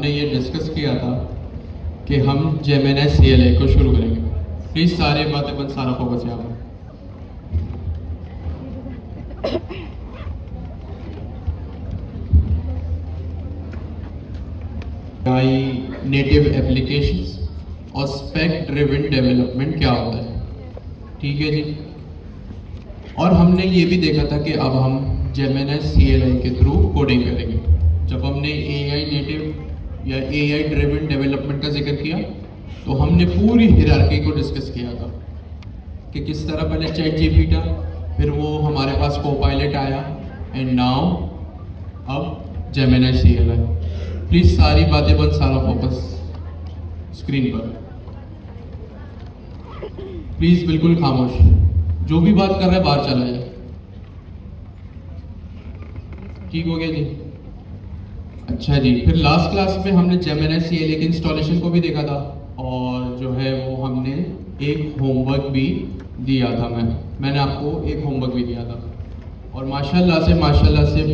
हमने ये डिस्कस किया था कि हम जेमिनी CLI को शुरू करेंगे। प्लीज सारे बातें बंद, सारा फोकस यहाँ पर। नेटिव एप्लीकेशंस और स्पेक ड्रिवन डेवलपमेंट क्या होता है, ठीक है जी। और हमने ये भी देखा था कि अब हम जेमिनी CLI के थ्रू कोडिंग करेंगे। जब हमने AI नेटिव या AI ड्रिवन डेवलपमेंट का जिक्र किया तो हमने पूरी हियरार्की को डिस्कस किया था कि किस तरह पहले ChatGPT था, फिर वो हमारे पास कोपायलट आया एंड नाउ अब जेमिनी CLI। प्लीज सारी बातें बंद, सारा फोकस स्क्रीन पर। प्लीज बिल्कुल खामोश, जो भी बात कर रहा है बाहर चला जाए। ठीक हो गया जी? अच्छा जी। फिर लास्ट क्लास में हमने जेमिनी CLI के इंस्टॉलेशन को भी देखा था और जो है वो हमने एक होमवर्क भी दिया था। मैंने आपको एक होमवर्क भी दिया था और माशाल्लाह से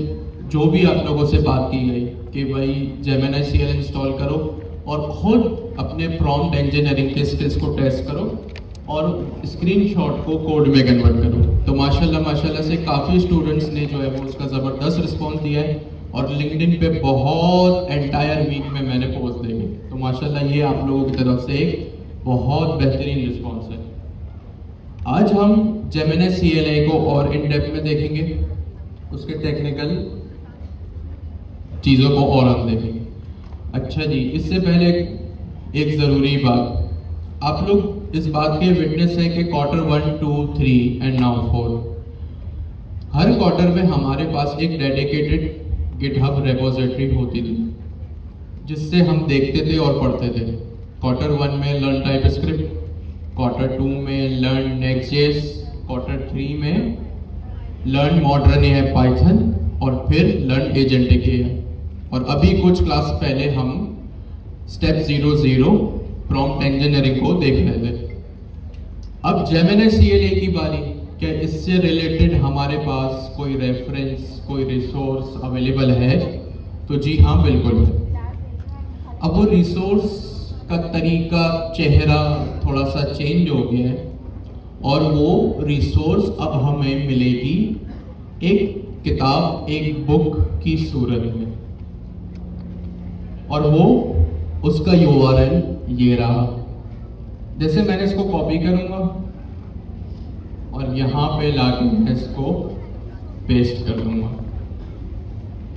जो भी आप लोगों से बात की गई कि भाई जेमिनी CLI इंस्टॉल करो और खुद अपने प्रॉम्प्ट इंजीनियरिंग के स्किल्स को टेस्ट करो और स्क्रीनशॉट को कोड में कन्वर्ट करो। तो माशाल्लाह से काफ़ी स्टूडेंट्स ने जो है वो उसका ज़बरदस्त रिस्पॉन्स दिया है और लिंक्डइन पे बहुत एंटायर वीक में मैंने पोस्ट देंगे। तो माशाल्लाह ये आप लोगों की तरफ से एक बहुत बेहतरीन रिस्पॉन्स है। आज हम जेमिनी CLI को और इन डेप्थ में देखेंगे, उसके टेक्निकल चीज़ों को और हम देखेंगे। अच्छा जी, इससे पहले एक ज़रूरी बात, आप लोग इस बात के विटनेस है कि quarter 1, 2, 3 and now 4 her quarter में हमारे पास एक डेडिकेटेड गिटहब रेपोजिटरी होती थी जिससे हम देखते थे और पढ़ते थे। क्वार्टर 1 में लर्न टाइपस्क्रिप्ट, क्वार्टर 2 में लर्न नेक्स्ट.js, क्वार्टर 3 में लर्न मॉडर्न AI पाइथन और फिर लर्न एजेंटिक AI। और अभी कुछ क्लास पहले हम स्टेप 0 प्रॉम्प्ट इंजीनियरिंग को देख रहे थे। अब जेमिनी CLI की बारी। क्या इससे रिलेटेड हमारे पास कोई रेफरेंस, कोई रिसोर्स अवेलेबल है? तो जी हाँ, बिल्कुल है। अब वो रिसोर्स का तरीका, चेहरा थोड़ा सा चेंज हो गया है और वो रिसोर्स अब हमें मिलेगी एक किताब, एक बुक की सूरत में और वो उसका URL ये रहा। जैसे मैंने इसको कॉपी करूंगा और यहाँ पे लाके मैं इसको पेस्ट कर दूंगा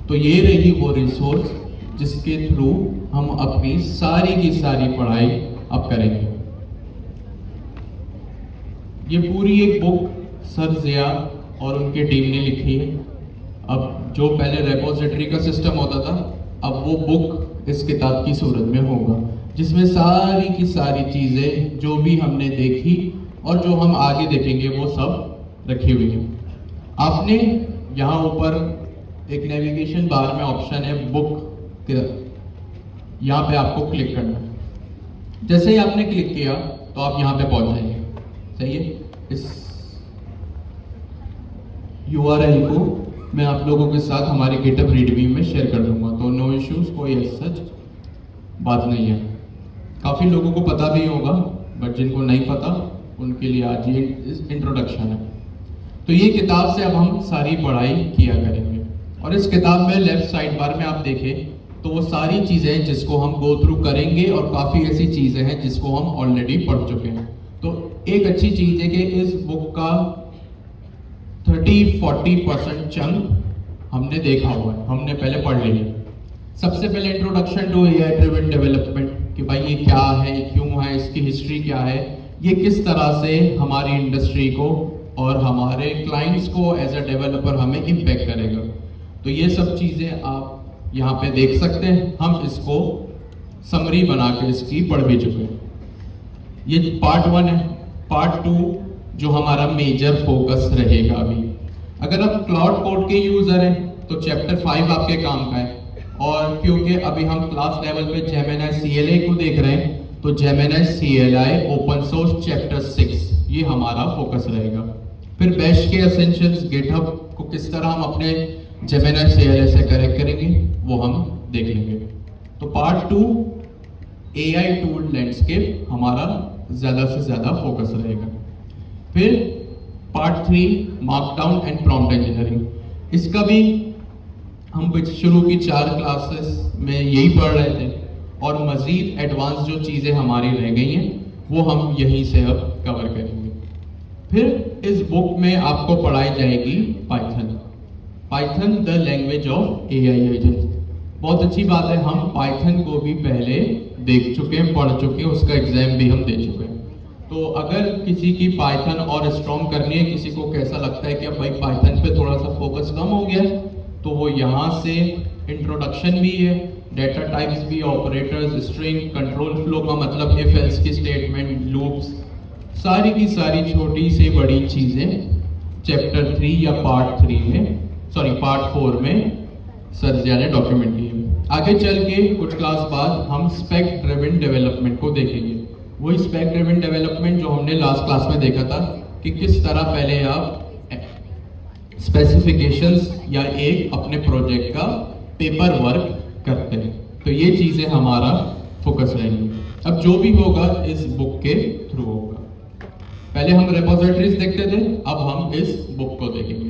तो ये रही वो रिसोर्स जिसके थ्रू हम अपनी सारी की सारी पढ़ाई अब करेंगे। ये पूरी एक बुक सर ज़िया और उनकी टीम ने लिखी है। अब जो पहले रेपोजिटरी का सिस्टम होता था, अब वो बुक इस किताब की सूरत में होगा जिसमें सारी की सारी चीज़ें जो भी हमने देखी और जो हम आगे देखेंगे वो सब रखी हुई है। आपने यहाँ ऊपर एक नेविगेशन बार में ऑप्शन है बुक, यहाँ पे आपको क्लिक करना है। जैसे ही आपने क्लिक किया तो आप यहाँ पे पहुँच जाएंगे। सही है? इस URL को मैं आप लोगों के साथ हमारे गिटहब रीडमी में शेयर कर दूंगा, तो नो इश्यूज, कोई सच बात नहीं है। काफ़ी लोगों को पता भी होगा बट जिनको नहीं पता उनके लिए आज ये इंट्रोडक्शन है। तो ये किताब से अब हम सारी पढ़ाई किया करेंगे और इस किताब में लेफ्ट साइड बार में आप देखें तो वो सारी चीज़ें जिसको हम गो थ्रू करेंगे और काफ़ी ऐसी चीज़ें हैं जिसको हम ऑलरेडी पढ़ चुके हैं। तो एक अच्छी चीज़ है कि इस बुक का 30-40% चंक हमने देखा हुआ है, हमने पहले पढ़ लिया। सबसे पहले introduction to AI driven development कि भाई ये क्या है, क्यों है, इसकी हिस्ट्री क्या है, ये किस तरह से हमारी इंडस्ट्री को और हमारे क्लाइंट्स को एज अ डेवलपर हमें इम्पेक्ट करेगा। तो ये सब चीज़ें आप यहाँ पे देख सकते हैं। हम इसको समरी बना के इसकी पढ़ भी चुके हैं। ये पार्ट 1 है। पार्ट 2 जो हमारा मेजर फोकस रहेगा अभी, अगर आप क्लाउड कोड के यूज़र हैं तो चैप्टर 5 आपके काम का है। और क्योंकि अभी हम क्लास लेवल पे जेमिनी CLI को देख रहे हैं तो Gemini CLI open source chapter 6 ये हमारा फोकस रहेगा। फिर बैश के एसेंशियल्स, गिटहब को किस तरह हम अपने जेमिनी CLI से कनेक्ट करेंगे वो हम देख लेंगे। तो पार्ट 2 AI टूल लैंडस्केप हमारा ज़्यादा से ज़्यादा फोकस रहेगा। फिर part 3 markdown and prompt engineering, इसका भी हम शुरू की 4 क्लासेस में यही पढ़ रहे थे और मज़ीद एडवांस जो चीज़ें हमारी रह गई हैं वो हम यहीं से अब कवर करेंगे। फिर इस बुक में आपको पढ़ाई जाएगी Python the language of AI agents. बहुत अच्छी बात है, हम पाइथन को भी पहले देख चुके हैं, पढ़ चुके हैं, उसका एग्जाम भी हम दे चुके हैं। तो अगर किसी की पाइथन और स्ट्रॉन्ग करनी है, किसी को कैसा लगता है कि अब भाई पाइथन पे थोड़ा सा फोकस कम हो गया है, तो वो यहाँ से इंट्रोडक्शन भी है, डेटा टाइप्स भी, ऑपरेटर्स, स्ट्रिंग, कंट्रोल फ्लो का मतलब इफ एल्स की स्टेटमेंट, लूप्स, सारी की सारी छोटी से बड़ी चीज़ें चैप्टर 3 या पार्ट 4 में सर जी ने डॉक्यूमेंट की है। आगे चल के कुछ क्लास बाद हम स्पेक ड्रिवन डेवलपमेंट को देखेंगे। वही स्पेक ड्रिवन डेवलपमेंट जो हमने लास्ट क्लास में देखा था कि किस तरह पहले आप स्पेसिफिकेशंस या एक अपने प्रोजेक्ट का पेपर वर्क करते हैं। तो ये चीज़ें हमारा फोकस रहेंगी। अब जो भी होगा इस बुक के थ्रू होगा। पहले हम रिपोजिटरीज देखते थे, अब हम इस बुक को देखेंगे।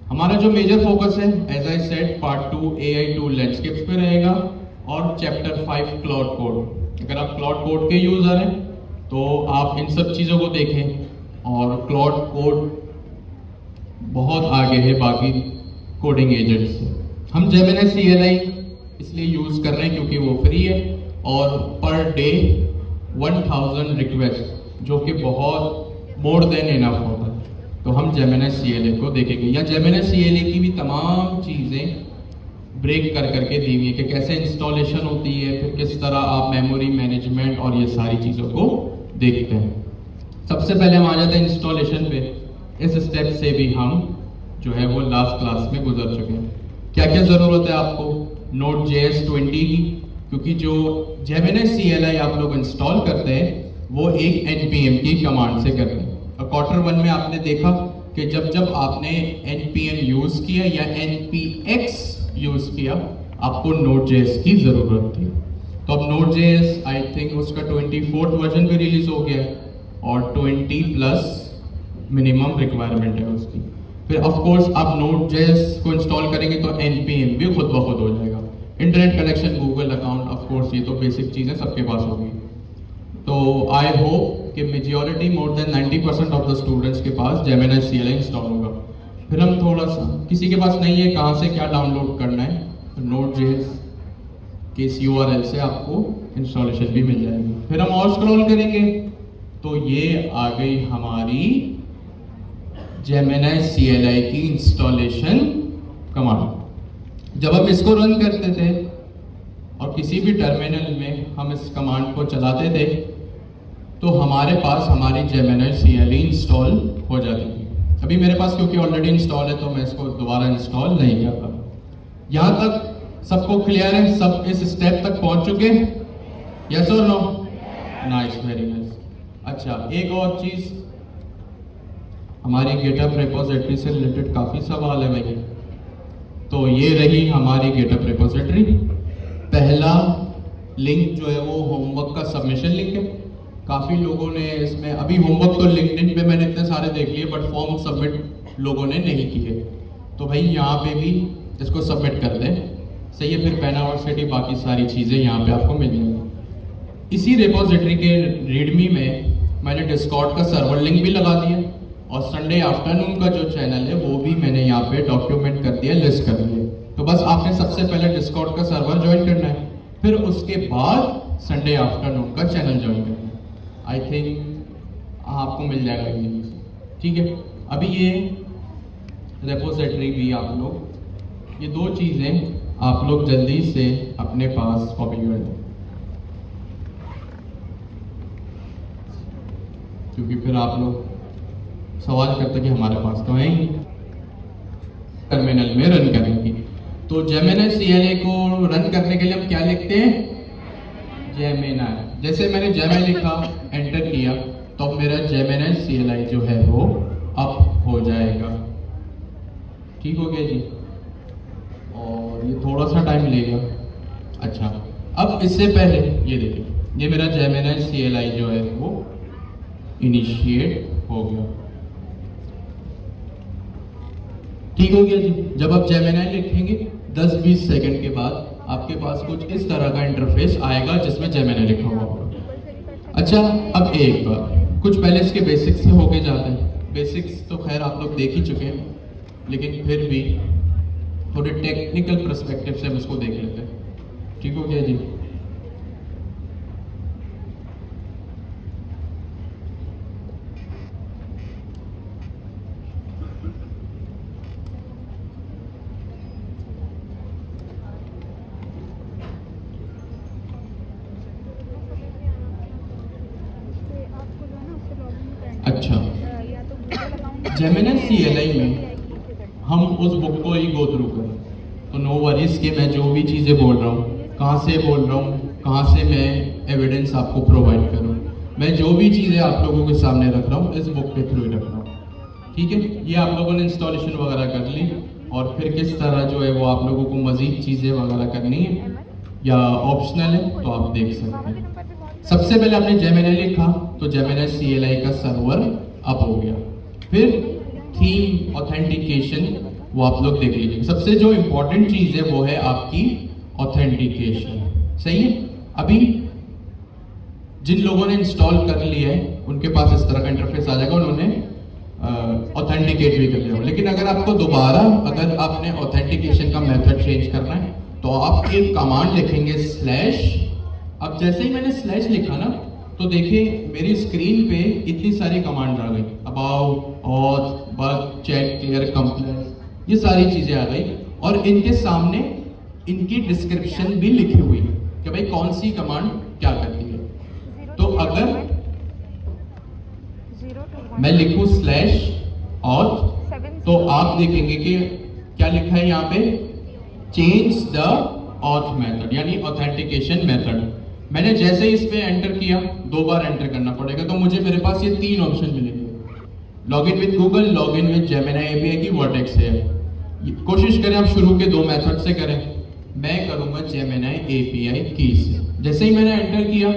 हमारा जो मेजर फोकस है, as I said, part 2 AI tool landscapes पे रहेगा और चैप्टर 5 क्लाउड कोड। अगर आप क्लाउड कोड के यूजर हैं तो आप इन सब चीज़ों को देखें और क्लाउड कोड बहुत आगे है बाकी कोडिंग एजेंट से। हम जेमिनी CLI इसलिए यूज़ कर रहे हैं क्योंकि वो फ्री है और पर डे 1000 रिक्वेस्ट, जो कि बहुत मोर देन इनफ होता है। तो हम जेमिनी CLI को देखेंगे, या जेमिनी CLI की भी तमाम चीज़ें ब्रेक कर करके दी हुई है कि कैसे इंस्टॉलेशन होती है, फिर किस तरह आप मेमोरी मैनेजमेंट और ये सारी चीज़ों को देखते हैं। सबसे पहले हम आ जाते हैं इंस्टॉलेशन पे। इस स्टेप से भी हम जो है वो लास्ट क्लास में गुजर चुके हैं। क्या क्या ज़रूरत है आपको? Node.js 20 की, क्योंकि जो जेमिनी CLI आप लोग इंस्टॉल करते हैं वो एक npm की कमांड से करते हैं। और क्वार्टर 1 में आपने देखा कि जब जब आपने npm यूज़ किया या npx यूज़ किया, आपको Node.js की ज़रूरत थी। तो अब Node.js आई थिंक उसका 24th वर्जन भी रिलीज हो गया है और 20+ मिनिमम रिक्वायरमेंट है उसकी। फिर ऑफ कोर्स आप Node.js को इंस्टॉल करेंगे तो npm भी खुद ब खुद हो जाएगा। Internet connection, Google account, of course ये तो बेसिक चीज़ें सबके पास होगी। तो आई होप कि majority more than 90% of the students के पास जेमिनी CLI इंस्टॉल होगा। फिर हम थोड़ा सा, किसी के पास नहीं है, कहाँ से क्या डाउनलोड करना है, तो Node.js के इस URL से आपको इंस्टॉलेशन भी मिल जाएगी। फिर हम और स्क्रॉल करेंगे तो ये आ गई हमारी जेमिनी CLI की इंस्टॉलेशन कमांड। जब हम इसको रन करते थे और किसी भी टर्मिनल में हम इस कमांड को चलाते थे तो हमारे पास हमारी जेमिनी CLI इंस्टॉल हो जाती थी। अभी मेरे पास क्योंकि ऑलरेडी इंस्टॉल है तो मैं इसको दोबारा इंस्टॉल नहीं करता। यहाँ तक सबको क्लियर है? सब इस स्टेप तक पहुँच चुके हैं? यस और नो? Nice, very nice. अच्छा, एक और चीज़, हमारी गिटहब रिपोजिटरी से रिलेटेड काफ़ी सवाल है भाई। तो ये रही हमारी गिटहब रिपोजिटरी। पहला लिंक जो है वो होमवर्क का सबमिशन लिंक है। काफ़ी लोगों ने इसमें, अभी होमवर्क तो लिंक्डइन पे मैंने इतने सारे देख लिए, बट फॉर्म सबमिट लोगों ने नहीं किए। तो भाई यहाँ पे भी इसको सबमिट कर दें, सही है। फिर पेनावर्सिटी, बाकी सारी चीज़ें यहाँ पे आपको मिल जाएंगी। इसी रिपोजिटरी के रीडमी में मैंने डिस्कॉर्ड का सर्वर लिंक भी लगा दिया और संडे आफ्टरनून का जो चैनल है वो भी मैंने यहाँ पे डॉक्यूमेंट कर दिया, लिस्ट कर दिया। तो बस आपने सबसे पहले डिस्कॉर्ड का सर्वर ज्वाइन करना है, फिर उसके बाद संडे आफ्टरनून का चैनल ज्वाइन करना है। आई थिंक आपको मिल जाएगा ये, ठीक है। अभी ये रिपोजिटरी भी आप लोग, ये 2 चीज़ें आप लोग जल्दी से अपने पास कॉपी कर लें, क्योंकि फिर आप लोग सवाल करते कि हमारे पास तो है ही टर्मिनल में रन करेंगे। तो जेमिनी CLI को रन करने के लिए हम क्या लिखते हैं? जेमिनी। जैसे मैंने जेमिनी लिखा, एंटर किया, तो अब मेरा जेमिनी CLI जो है वो अप हो जाएगा। ठीक हो गया जी। और ये थोड़ा सा टाइम लेगा। अच्छा, अब इससे पहले ये देखिए, ये मेरा जेमिनी CLI जो है वो इनिशिएट हो गया। ठीक हो गया जी। जब आप जेमिनी लिखेंगे 10-20 सेकंड के बाद आपके पास कुछ इस तरह का इंटरफेस आएगा जिसमें जेमिनी लिखा हुआ होगा। अच्छा, अब एक बार कुछ पहले इसके बेसिक्स से होके जाते हैं। बेसिक्स तो खैर आप लोग देख ही चुके हैं, लेकिन फिर भी थोड़े टेक्निकल पर्सपेक्टिव से हम इसको देख लेते हैं। ठीक हो गया जी। अच्छा, जेमिनी CLI में हम उस बुक को ही गो थ्रू करें तो नो वरीज कि मैं जो भी चीज़ें बोल रहा हूँ, कहाँ से बोल रहा हूँ, कहाँ से मैं एविडेंस आपको प्रोवाइड करूँ, मैं जो भी चीज़ें आप लोगों के सामने रख रहा हूँ इस बुक के थ्रू ही रख रहा हूँ। ठीक है, ये आप लोगों ने इंस्टॉलेशन वगैरह कर ली, और फिर किस तरह जो है वो आप लोगों को मज़ीद चीज़ें वगैरह करनी है या ऑप्शनल है तो आप देख सकते हैं। सबसे पहले आपने जेमिनी लिखा तो जेमिनी CLI का सर्वर अप हो गया। फिर थीम ऑथेंटिकेशन वो आप लोग देख लीजिए। सबसे जो इंपॉर्टेंट चीज है वो है आपकी ऑथेंटिकेशन। सही है। अभी जिन लोगों ने इंस्टॉल कर लिया है उनके पास इस तरह का इंटरफेस आ जाएगा, उन्होंने ऑथेंटिकेट भी कर लिया। लेकिन अगर आपको दोबारा अगर आपने ऑथेंटिकेशन का मेथड चेंज करना है तो आप एक कमांड लिखेंगे स्लैश। अब जैसे ही मैंने स्लैश लिखा ना तो देखिए मेरी स्क्रीन पे इतनी सारी कमांड आ गई, about, auth, bug, check, clear, complaint, ये सारी चीजें आ गई, और इनके सामने इनकी डिस्क्रिप्शन भी लिखी हुई है कि भाई कौन सी कमांड क्या करती है। तो अगर मैं लिखूं स्लैश ऑथ तो आप देखेंगे कि क्या लिखा है यहाँ पे, चेंज द ऑथ मेथड, यानी ऑथेंटिकेशन मेथड। मैंने जैसे ही इस पे एंटर किया, 2 बार एंटर करना पड़ेगा, तो मुझे मेरे पास ये 3 ऑप्शन मिलेंगे, login with Google, login with Gemini API की वर्टेक्स है। कोशिश करें आप शुरू के 2 मेथड से करें, मैं करूंगा जेमिनी API की से। जैसे ही मैंने एंटर किया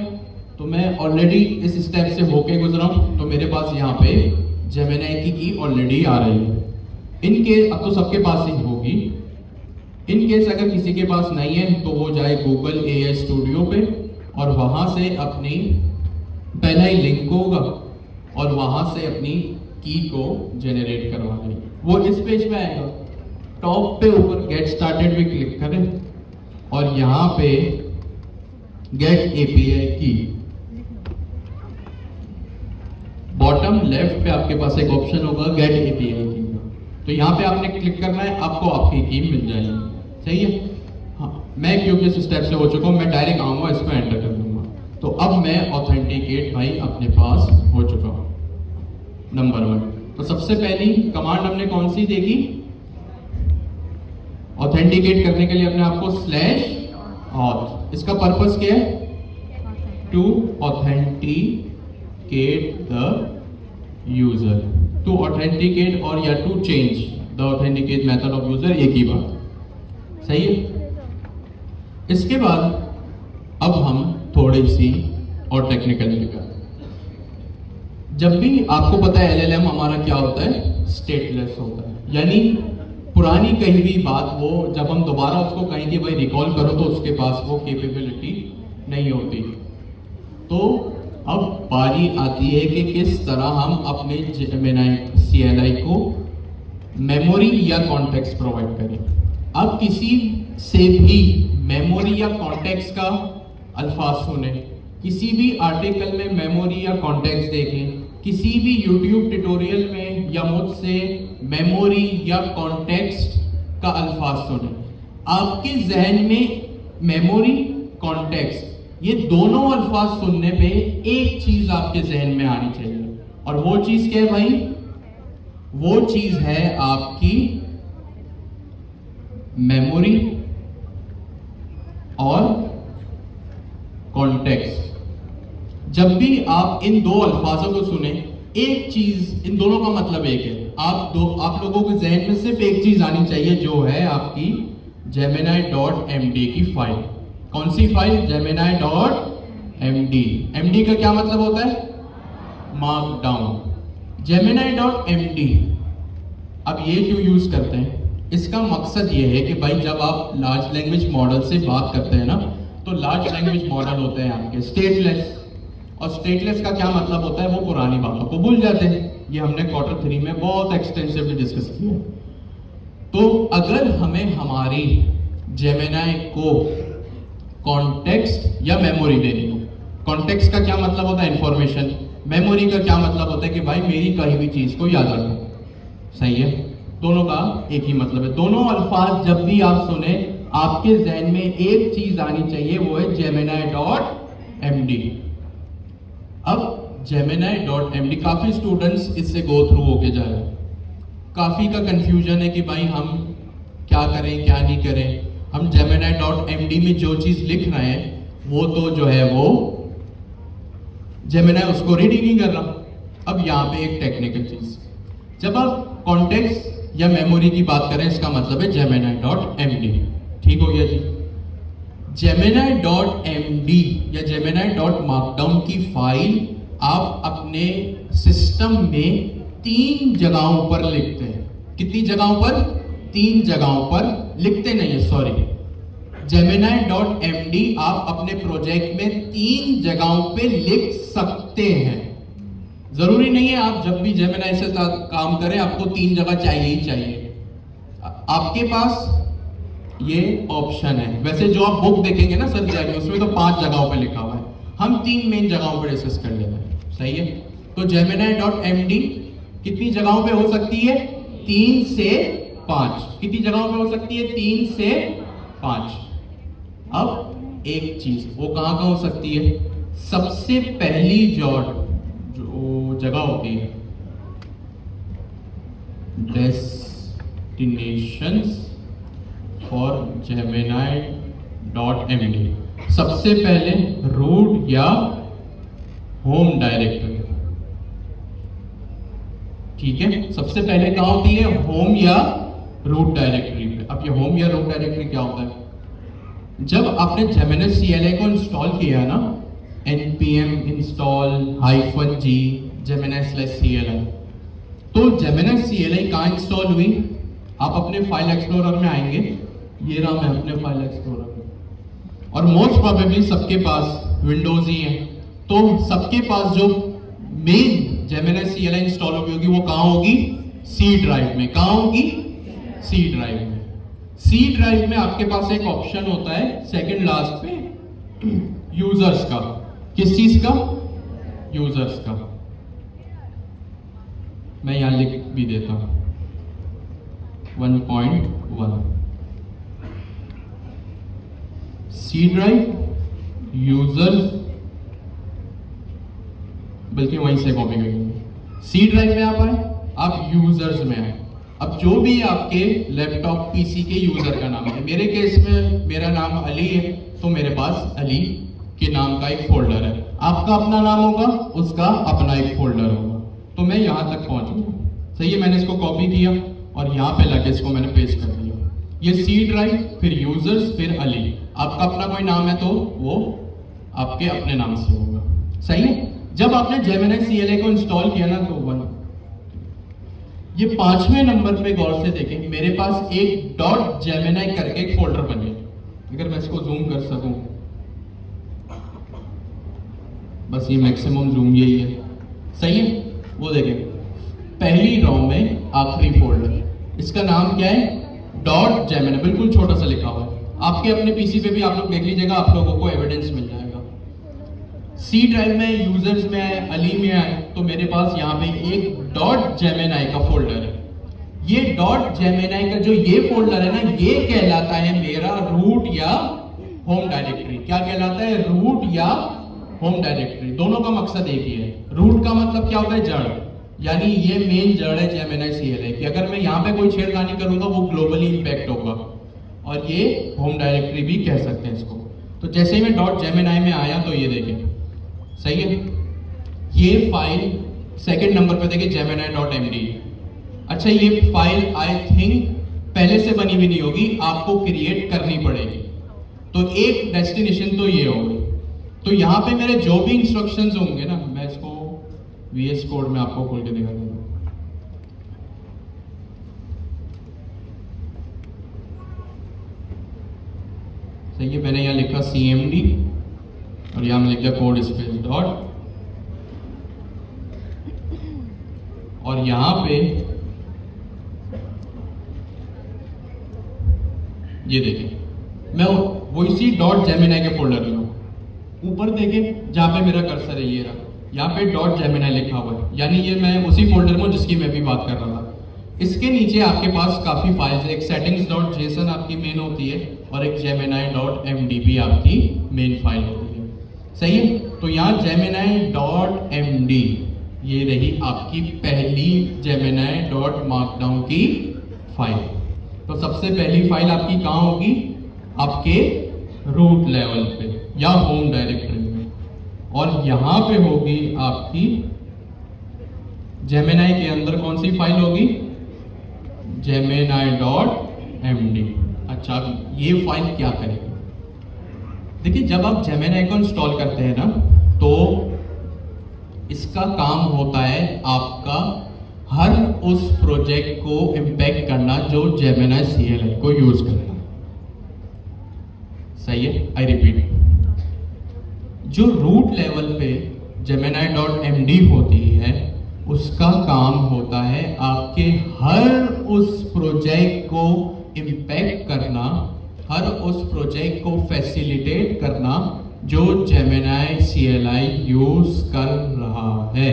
तो मैं ऑलरेडी इस स्टेप से होके गुजरा हूं, तो मेरे पास यहाँ पे जेमिनी की ऑलरेडी आ रही है। इनके अब तो सबके पास ही होगी। इन केस अगर किसी के पास नहीं है तो वो जाए गूगल AI स्टूडियो पे और वहां से अपनी पहला ही लिंक होगा और वहां से अपनी की को जेनरेट करवा लें। वो इस पेज पे आएगा, टॉप पे ऊपर गेट स्टार्टेड पे क्लिक करें और यहाँ पे गेट API की, बॉटम लेफ्ट पे आपके पास एक ऑप्शन होगा गेट API की का, तो यहाँ पे आपने क्लिक करना है, आपको आपकी की मिल जाएगी। सही है। हाँ, मैं क्योंकि इस स्टेप से हो चुका हूँ, मैं डायरेक्ट आऊंगा इस पर एंटर कर दूंगा। तो अब मैं ऑथेंटिकेट भाई अपने पास हो चुका हूँ। नंबर 1, तो सबसे पहली कमांड हमने कौन सी देखी, ऑथेंटिकेट करने के लिए अपने आपको स्लैश ऑथ। इसका पर्पस क्या है, to authenticate the user, to authenticate और या to change the authenticate method of user, एक ही बात। सही है। इसके बाद अब हम थोड़ी सी और टेक्निकल निकलते हैं। जब भी आपको पता है LLM हमारा क्या होता है, स्टेटलेस होता है, यानी पुरानी कहीं भी बात वो जब हम दोबारा उसको कहेंगे भाई रिकॉल करो तो उसके पास वो कैपेबिलिटी नहीं होती। तो अब बारी आती है कि किस तरह हम अपने जेमिनी CLI को मेमोरी या कॉन्टेक्स्ट प्रोवाइड करें। अब किसी से भी मेमोरी या कॉन्टेक्स्ट का अल्फाज सुने, किसी भी आर्टिकल में मेमोरी या कॉन्टेक्स्ट देखें, किसी भी YouTube ट्यूटोरियल में या मुझसे मेमोरी या कॉन्टेक्स्ट का अल्फाज सुने, आपके जहन में मेमोरी, कॉन्टेक्स्ट, ये दोनों अल्फाज सुनने पे एक चीज आपके जहन में आनी चाहिए, और वो चीज क्या है भाई, वो चीज है आपकी मेमोरी और कॉन्टेक्स्ट। जब भी आप इन 2 अल्फाजों को सुने, एक चीज, इन दोनों का मतलब एक है। आप लोगों के जहन में सिर्फ एक चीज आनी चाहिए, जो है आपकी gemini.md की फाइल। कौन सी file? Gemini dot MD. MD का क्या मतलब होता है? मार्कडाउन। Gemini dot MD. अब ये क्यों यूज करते हैं? इसका मकसद ये है कि भाई जब आप लार्ज लैंग्वेज मॉडल से बात करते हैं ना, तो लार्ज लैंग्वेज मॉडल होते हैं आपके स्टेटलेस, और स्टेटलेस का क्या मतलब होता है? वो पुरानी बातों को भूल जाते हैं। ये हमने क्वार्टर 3 में बहुत एक्सटेंसिवली डिस्कस किया। तो अगर हमें हमारी जेमिनी को कॉन्टेक्स्ट या मेमोरी देनी हो, कॉन्टेक्स्ट का क्या मतलब होता है? इंफॉर्मेशन। मेमोरी का क्या मतलब होता है? कि भाई मेरी कही हुई चीज को याद रखो। सही है, दोनों का एक ही मतलब है। दोनों अल्फाज जब भी आप सुने, आपके जहन में एक चीज आनी चाहिए, वो है जेमिनी डॉट एमडी। अब जेमिनी डॉट एमडी, काफी स्टूडेंट्स इससे गो थ्रू होके जा रहे हैं। काफी का कंफ्यूजन है कि भाई हम क्या करें क्या नहीं करें। हम जेमिनी डॉट एमडी में जो चीज लिख रहे हैं वो तो जो है वो जेमिनी उसको रीड ही नहीं कर रहा। अब यहाँ पे एक टेक्निकल चीज, जब आप कॉन्टेक्स्ट या मेमोरी की बात करें, इसका मतलब है जेमिनी डॉट एमडी। ठीक हो गया जी। जेमिनी डॉट एमडी या जेमिनी डॉट मार्कडाउन की फाइल आप अपने सिस्टम में 3 जगहों पर लिखते हैं। कितनी जगहों पर? 3 जगहों पर लिखते नहीं है, सॉरी। जेमिनी डॉट एमडी आप अपने प्रोजेक्ट में 3 जगहों पे लिख सकते हैं। जरूरी नहीं है आप जब भी जेमिनी से काम करें आपको 3 जगह चाहिए ही चाहिए। आपके पास ये ऑप्शन है। वैसे जो आप बुक देखेंगे ना सर जाएंगे, उसमें तो 5 जगहों पे लिखा हुआ है। हम 3 मेन जगहों पे डिस्कस कर लेते हैं। सही है। तो जेमिनी डॉट एमडी कितनी जगहों पे हो सकती है? 3 से 5। कितनी जगहों पे हो सकती है? 3 से 5। अब एक चीज, वो कहां कहां हो सकती है? सबसे पहली जो जगह होती है destinations for Gemini dot MD. सबसे पहले रूट या होम डायरेक्टरी। ठीक है, सबसे पहले कहां होती है? होम या रूट डायरेक्टरी पे। अब ये होम या रूट डायरेक्टरी क्या होता है? जब आपने जेमिनी CLI को इंस्टॉल किया ना, npm install -g gemini/cli, तो जेमिनी CLI कहां इंस्टॉल हुई? आप अपने फाइल एक्सप्लोरर में आएंगे, ये रहा मैं अपने फाइल एक्सप्लोरर में, और मोस्ट प्रोबेबली सबके पास विंडोज ही है। तो सबके पास जो मेन जेमिनी CLI इंस्टॉल होगी वो कहां होगी? सी ड्राइव में। कहां होगी? सी ड्राइव में। सी ड्राइव में आपके पास एक ऑप्शन होता है सेकंड लास्ट पे, यूजर्स का। किस चीज का? यूजर्स का। मैं यहां लिख भी देता हूं 1.1 सी ड्राइव यूजर्स, बल्कि वहीं से कॉपी करेंगे। सी ड्राइव में आप आए, आप यूजर्स में आए। अब जो भी आपके लैपटॉप पीसी के यूजर का नाम है, मेरे केस में मेरा नाम अली है, तो मेरे पास अली के नाम का एक फोल्डर है। आपका अपना नाम होगा, उसका अपना एक फोल्डर होगा। तो मैं यहां तक पहुंच गया। सही है, मैंने इसको कॉपी किया और यहां पे लाके इसको मैंने पेस्ट कर दिया। ये सी ड्राइव, फिर यूजर्स, फिर अली। आपका अपना कोई नाम है तो वो आपके अपने नाम से होगा। सही है। जब आपने जेमिनी CLI को इंस्टॉल किया ना, तो 1, ये 5वें नंबर पे गौर से देखें, मेरे पास एक डॉट जेमिनी करके एक फोल्डर बन गया। अगर मैं इसको जूम कर सकूं, बस ये मैक्सिमम जूम यही है। सही है। वो देखें, पहली रो में आखिरी फोल्डर, इसका नाम क्या है? Dot Gemini. बिल्कुल छोटा सा लिखा हुआ है। आपके अपने पीसी पे भी आप लोग देख लीजिएगा, आप लोगों को एविडेंस मिल जाएगा। सी ड्राइव में, यूजर्स में आए, अली में आए, तो मेरे पास यहाँ पे एक डॉट जेमिनी का फोल्डर है। ये डॉट जेमिनी का जो ये फोल्डर है ना, ये कहलाता है मेरा रूट या होम डायरेक्टरी। क्या कहलाता है? रूट या होम डायरेक्टरी। दोनों का मकसद एक ही है। रूट का मतलब क्या होता है? जड़, यानी ये मेन जड़ है जेमिनी CLI की। अगर मैं यहाँ पे कोई छेड़खानी करूंगा वो ग्लोबली इंपैक्ट होगा, और ये होम डायरेक्टरी भी कह सकते हैं इसको। तो जैसे ही मैं डॉट जेमिनी में आया तो ये देखें, सही है, ये फाइल सेकंड नंबर पे देखिए gemini.md। अच्छा, ये फाइल आई थिंक पहले से बनी हुई नहीं होगी, आपको क्रिएट करनी पड़ेगी। तो एक डेस्टिनेशन तो ये हो गई। तो यहाँ पे मेरे जो भी इंस्ट्रक्शंस होंगे ना, मैं इसको VS कोड में आपको खोल के दिखा दूंगा। सही है, मैंने यहाँ लिखा CMD और यहाँ मैं लिख दिया कोड स्पेस डॉट, और यहाँ पे ये देखिए मैं वो इसी डॉट जेमिनाई के फोल्डर में हूँ। ऊपर देखें जहाँ पे मेरा कर्सर है, ये रहा, यहाँ पे डॉट जेमिनाई लिखा हुआ है, यानी ये मैं उसी फोल्डर में हूँ जिसकी मैं भी बात कर रहा था। इसके नीचे आपके पास काफी फाइल्स है, एक सेटिंग्स डॉट जेसन आपकी मेन होती है और एक जेमिनाई डॉट MD आपकी मेन फाइल होती है। सही है, तो यहाँ जेमिनाई डॉट MD ये रही आपकी पहली जेमिनाई डॉट मार्कडाउन की फाइल। तो सबसे पहली फाइल आपकी कहाँ होगी? आपके रूट लेवल पे या होम डायरेक्टरी में, और यहां पे होगी आपकी जेमिनाई के अंदर कौन सी फाइल होगी? Gemini dot MD। अच्छा, ये फाइल क्या करेगी? देखिए, जब आप जेमिनाई को इंस्टॉल करते हैं ना, तो इसका काम होता है आपका हर उस प्रोजेक्ट को इम्पैक्ट करना जो जेमिनाई CLI को यूज करता है। सही है, आई रिपीट, जो रूट लेवल पे जेमिनाई डॉट MD होती है, उसका काम होता है आपके हर उस प्रोजेक्ट को इम्पैक्ट करना, हर उस प्रोजेक्ट को फैसिलिटेट करना जो जेमिनाई CLI यूज कर रहा है।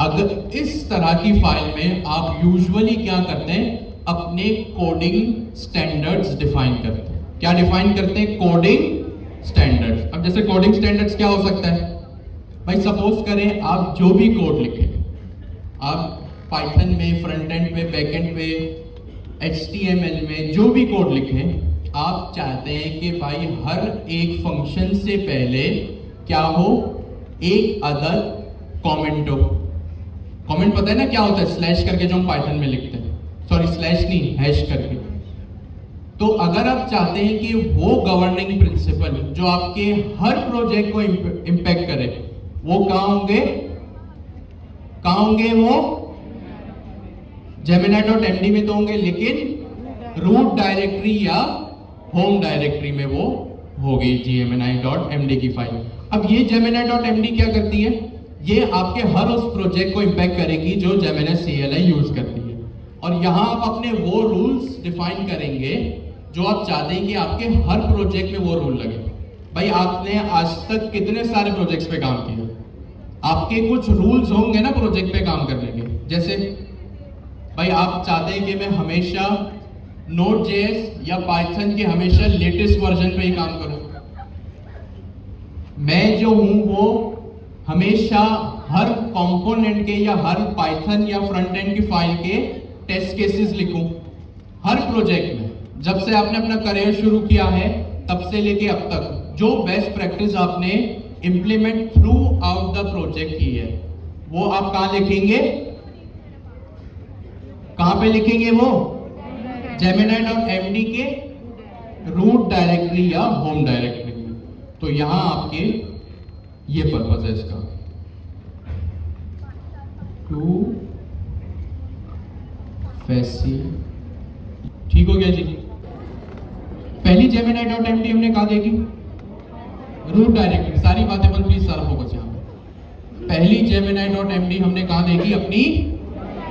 अगर इस तरह की फाइल में आप यूजुअली क्या करते हैं? अपने कोडिंग स्टैंडर्ड्स डिफाइन करते हैं। क्या डिफाइन करते हैं? Coding standards. अब जैसे कोडिंग स्टैंडर्ड्स क्या हो सकता है भाई? सपोज करें आप जो भी कोड लिखें, आप पाइथन में फ्रंट एंड पे, बैक एंड पे, HTML में जो भी कोड लिखें, आप चाहते हैं कि भाई हर एक फंक्शन से पहले क्या हो? एक अदर कमेंट हो। कमेंट पता है ना क्या होता है? स्लैश करके जो हम पाइथन में लिखते हैं, सॉरी स्लैश नहीं, हैश करके। तो अगर आप चाहते हैं कि वो गवर्निंग प्रिंसिपल जो आपके हर प्रोजेक्ट को इंपैक्ट करे, वो कहां होंगे? कहां होंगे वो? जेमिनाई डॉट MD में तो होंगे, लेकिन रूट डायरेक्टरी या होम डायरेक्टरी में वो होगी जेमिनाई डॉट MD की फाइल। अब ये जेमिनाई डॉट MD क्या करती है? ये आपके हर उस प्रोजेक्ट को इंपैक्ट करेगी जो जेमिनाई CLI यूज करती है, और यहां आप अपने वो रूल्स डिफाइन करेंगे जो आप चाहते हैं कि आपके हर प्रोजेक्ट में वो रूल लगे। भाई आपने आज तक कितने सारे प्रोजेक्ट्स पे काम किया? आपके कुछ रूल्स होंगे ना प्रोजेक्ट पे काम करने के। जैसे भाई आप चाहते हैं कि मैं हमेशा Node.js या पाइथन के हमेशा लेटेस्ट वर्जन पे ही काम करूं। मैं जो हूं वो हमेशा हर कंपोनेंट के या हर पाइथन या फ्रंट एंड की फाइल के टेस्ट केसेस लिखूं हर प्रोजेक्ट में। जब से आपने अपना करियर शुरू किया है तब से लेके अब तक जो बेस्ट प्रैक्टिस आपने implement through out the project की है, वो आप कहां लिखेंगे? कहां पे लिखेंगे वो? जेमिनाई डॉट MD के रूट डायरेक्टरी या होम डायरेक्टरी में। तो यहां आपके ये पर्पस है इसका, टू ठीक हो गया जी। पहली जेमिनाई डॉट MD हमने कहा देखी, रूट डायरेक्टरी। सारी बातें पर प्लीज सारा फोकस यहां पे। पहली जेमिनाई डॉट MD हमने कहा देखी? अपनी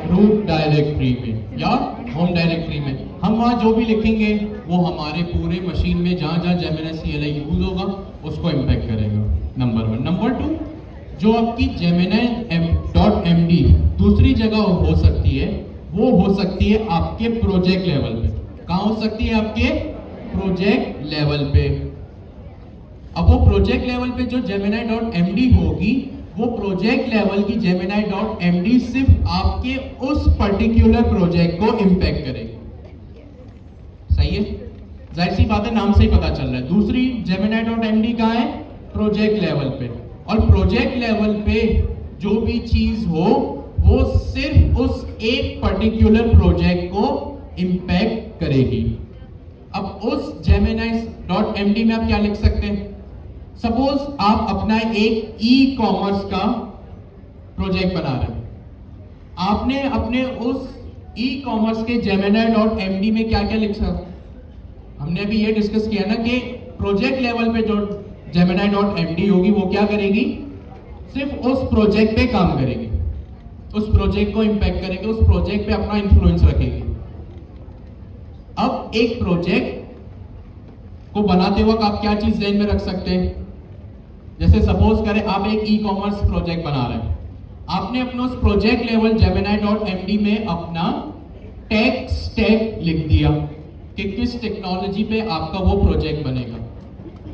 रूट डायरेक्टरी में या होम डायरेक्टरी में। हम वहां जो भी लिखेंगे वो हमारे पूरे मशीन में जहां जहां जेमिनाई CLI यूज होगा उसको इंपैक्ट करेगा, नंबर 1। नंबर 2, जो आपकी जेमिनाई डॉट MD दूसरी जगह हो सकती है, वो हो सकती है आपके प्रोजेक्ट लेवल पे। कहां हो सकती है? आपके प्रोजेक्ट लेवल पे। अब वो प्रोजेक्ट लेवल पे जो जेमिनाई डॉट MD होगी, वो प्रोजेक्ट लेवल की जेमिनाई डॉट MD सिर्फ आपके उस पर्टिकुलर प्रोजेक्ट को इंपैक्ट करेगी। सही है, जाहिर सी बात है, नाम से ही पता चल रहा है। दूसरी जेमिनाई डॉट MD कहां है? प्रोजेक्ट लेवल पे। और प्रोजेक्ट लेवल पे जो भी चीज हो वो सिर्फ उस एक पर्टिकुलर प्रोजेक्ट को इंपैक्ट करेगी। अब उस gemini.md में आप क्या लिख सकते हैं? सपोज आप अपना एक ई कॉमर्स का प्रोजेक्ट बना रहे हैं, आपने अपने उस ई कॉमर्स के gemini.md में क्या क्या लिख सकते? हमने अभी ये डिस्कस किया ना कि प्रोजेक्ट लेवल पे जो gemini.md होगी वो क्या करेगी? सिर्फ उस प्रोजेक्ट पे काम करेगी, उस प्रोजेक्ट को इंपैक्ट करेगी, उस प्रोजेक्ट पे अपना इन्फ्लुएंस रखेगी। अब एक प्रोजेक्ट को बनाते वक्त आप क्या चीज ध्यान में रख सकते हैं? जैसे सपोज करें आप एक ई कॉमर्स प्रोजेक्ट बना रहे हैं, आपने अपने उस प्रोजेक्ट लेवल gemini.md में अपना टेक स्टैक लिख दिया कि किस टेक्नोलॉजी पे आपका वो प्रोजेक्ट बनेगा।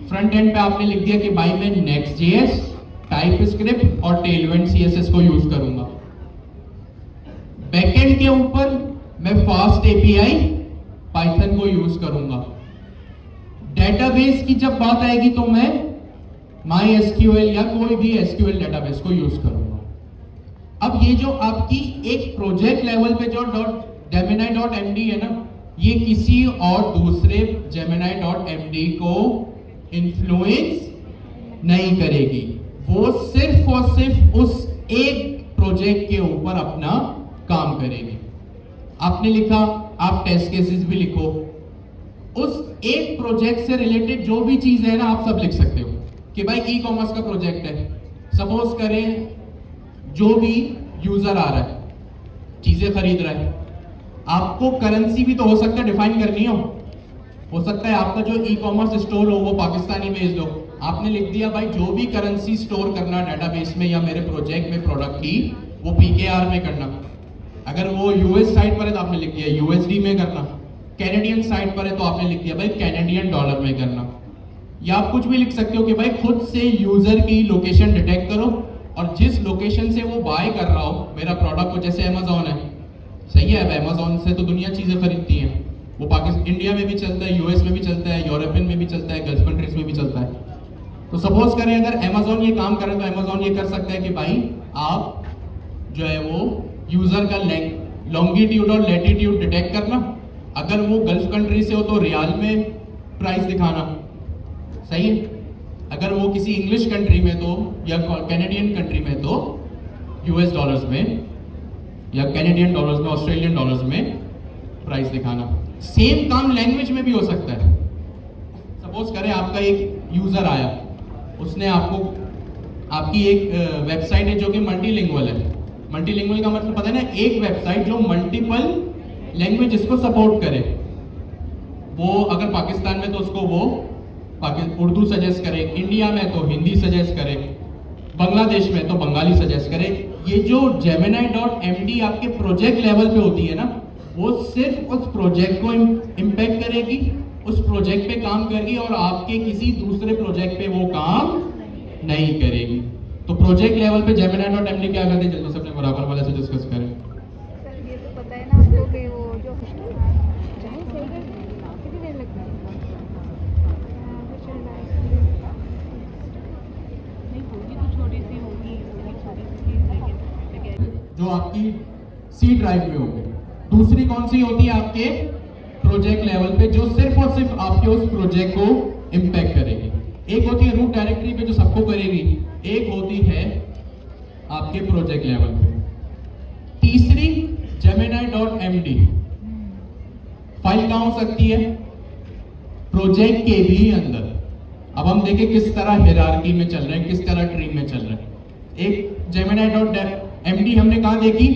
फ्रंट एंड पे आपने लिख दिया कि भाई मैं Next.js, टाइपस्क्रिप्ट और टेलविंड CSS को यूज करूंगा। बैकएंड के ऊपर मैं फास्ट API पाइथन को यूज करूंगा। डेटाबेस की जब बात आएगी तो मैं MySQL या कोई भी SQL डेटाबेस को यूज करूंगा। अब ये जो आपकी एक प्रोजेक्ट लेवल पे जो gemini.md है ना, ये किसी और दूसरे gemini.md को इन्फ्लुएंस नहीं करेगी, वो सिर्फ और सिर्फ उस एक प्रोजेक्ट के ऊपर अपना काम करेगी। आपने लिखा, आप टेस्ट केसेस भी लिखो, उस एक प्रोजेक्ट से रिलेटेड जो भी चीज है ना आप सब लिख सकते हो कि भाई ई कॉमर्स का प्रोजेक्ट है, सपोज करें जो भी यूजर आ रहा है, चीजें खरीद रहा है, आपको करेंसी भी तो हो सकता है डिफाइन करनी हो सकता है आपका जो ई कॉमर्स स्टोर हो वो पाकिस्तानी भेज दो। आपने लिख दिया भाई जो भी करेंसी स्टोर करना डेटाबेस में या मेरे प्रोजेक्ट में प्रोडक्ट की, वो PKR में करना। अगर वो यूएस साइट पर है तो आपने लिख दिया USD में करना, कैनेडियन साइट पर है तो आपने लिख दिया भाई कैनेडियन डॉलर में करना। या आप कुछ भी लिख सकते हो कि भाई खुद से यूजर की लोकेशन डिटेक्ट करो और जिस लोकेशन से वो बाय कर रहा हो मेरा प्रोडक्ट को, जैसे अमेजोन है, सही है, अब अमेजोन से तो दुनिया चीजें खरीदती हैं, वो पाकिस्तान इंडिया में भी चलता है, यूएस में भी चलता है, यूरोपियन में भी चलता है, गल्फ कंट्रीज में भी चलता है। तो सपोज करें अगर अमेजोन ये काम करे तो अमेजोन ये कर सकता है कि भाई आप जो है वो यूजर का लॉन्गिट्यूड और लैटिट्यूड डिटेक्ट करना, अगर वो गल्फ कंट्री से हो तो रियाल में प्राइस दिखाना, सही है, अगर वो किसी इंग्लिश कंट्री में तो या कैनेडियन कंट्री में तो US डॉलर्स में, या कैनेडियन डॉलर्स में, ऑस्ट्रेलियन डॉलर्स में प्राइस दिखाना। सेम काम लैंग्वेज में भी हो सकता है। सपोज करें आपका एक यूजर आया, उसने आपको आपकी एक वेबसाइट है जो कि मल्टीलिंगुअल है। मल्टीलिंगुअल का मतलब पता है ना, एक वेबसाइट जो मल्टीपल लैंग्वेजेस को सपोर्ट करे। वो अगर पाकिस्तान में तो उसको वो उर्दू सजेस्ट करे, इंडिया में तो हिंदी सजेस्ट करे, बांग्लादेश में तो बंगाली सजेस्ट करे। ये जो gemini.md आपके प्रोजेक्ट लेवल पे होती है ना, वो सिर्फ उस प्रोजेक्ट को इम्पैक्ट करेगी, उस प्रोजेक्ट पे काम करेगी और आपके किसी दूसरे प्रोजेक्ट पे वो काम नहीं करेगी। तो प्रोजेक्ट लेवल पे gemini.md क्या करते हैं, जल्दी से अपने बराबर वाले से डिस्कस करें। सर ये तो पता है ना आपको कि वो जो कितनी देर लगती है? नहीं होगी तो छोटी सी होगी, छोटी सी लेकिन जो आपकी C ड्राइव में होगी। दूसरी कौन सी होती है आपके प्रोजेक्ट लेवल पे, जो सिर्फ और सिर्फ आपके उस प्रोजेक्ट को इम्पैक्ट करेगी। एक होती है रूट डायरेक्टरी पे जो सबको करेगी, एक होती है आपके प्रोजेक्ट लेवल पे। तीसरी gemini.md फाइल कहां हो सकती है? प्रोजेक्ट के भी अंदर। अब हम देखें किस तरह हायरार्की में चल रहे हैं, किस तरह ट्री में चल रहे हैं। एक gemini.md हमने कहां देखी?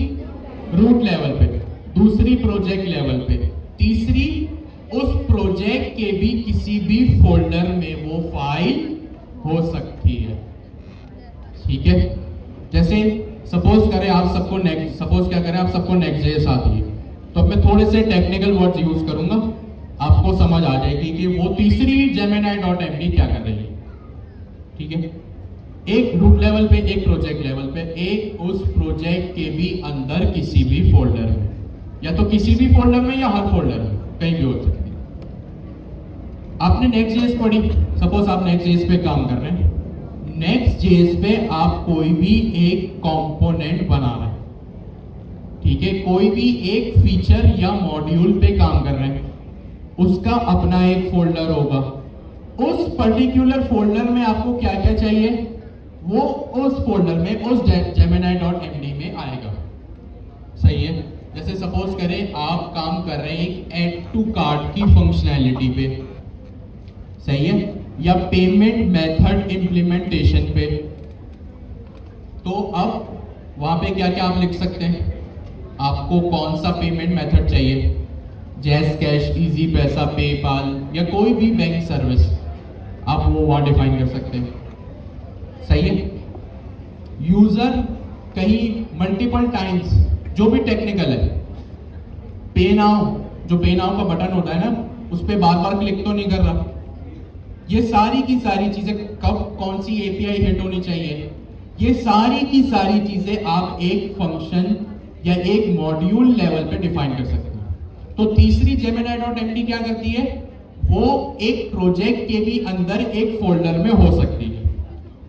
रूट लेवल पे, दूसरी प्रोजेक्ट लेवल पे, तीसरी उस प्रोजेक्ट के भी किसी भी फोल्डर में वो फाइल हो सकती है। ठीक है, जैसे सपोज करें आप सबको Next.js आती है, तो अब मैं थोड़े से टेक्निकल वर्ड्स यूज करूंगा, आपको समझ आ जाएगी कि वो तीसरी gemini.md क्या कर रही है। ठीक है, एक रूट लेवल पे, एक प्रोजेक्ट लेवल पे, एक उस प्रोजेक्ट के भी अंदर किसी भी फोल्डर में, या तो किसी भी फोल्डर में या हर फोल्डर में, कहीं भी हो सकती है। आपने Next.js पढ़ी, सपोज आप Next.js पे काम कर रहे हैं, Next.js पे आप कोई भी एक कंपोनेंट बना रहे हैं, ठीक है, कोई भी एक फीचर या मॉड्यूल पे काम कर रहे हैं, उसका अपना एक फोल्डर होगा। उस पर्टिकुलर फोल्डर में आपको क्या क्या चाहिए, वो उस फोल्डर में उस gemini.md में आएगा। सही है। जैसे सपोज करें आप काम कर रहे हैं एक ऐड टू कार्ट की फंक्शनैलिटी पे, सही है, या पेमेंट मेथड इंप्लीमेंटेशन पे, तो अब वहां पे क्या क्या आप लिख सकते हैं, आपको कौन सा पेमेंट मेथड चाहिए, जैस कैश, इजी पैसा, पेपाल या कोई भी बैंक सर्विस, आप वो वहां डिफाइन कर सकते हैं। सही है। यूजर कहीं मल्टीपल टाइम्स, जो भी टेक्निकल है, पे नाउ, जो पे नाउ का बटन होता है ना, उस पर बार बार क्लिक तो नहीं कर रहा। ये सारी की सारी चीजें, कब कौन सी एपीआई हिट होनी चाहिए, ये सारी की सारी चीजें आप एक फंक्शन या एक मॉड्यूल लेवल पे डिफाइन कर सकते हैं। तो तीसरी gemini.md क्या करती है, वो एक प्रोजेक्ट के भी अंदर एक फोल्डर में हो सकती है,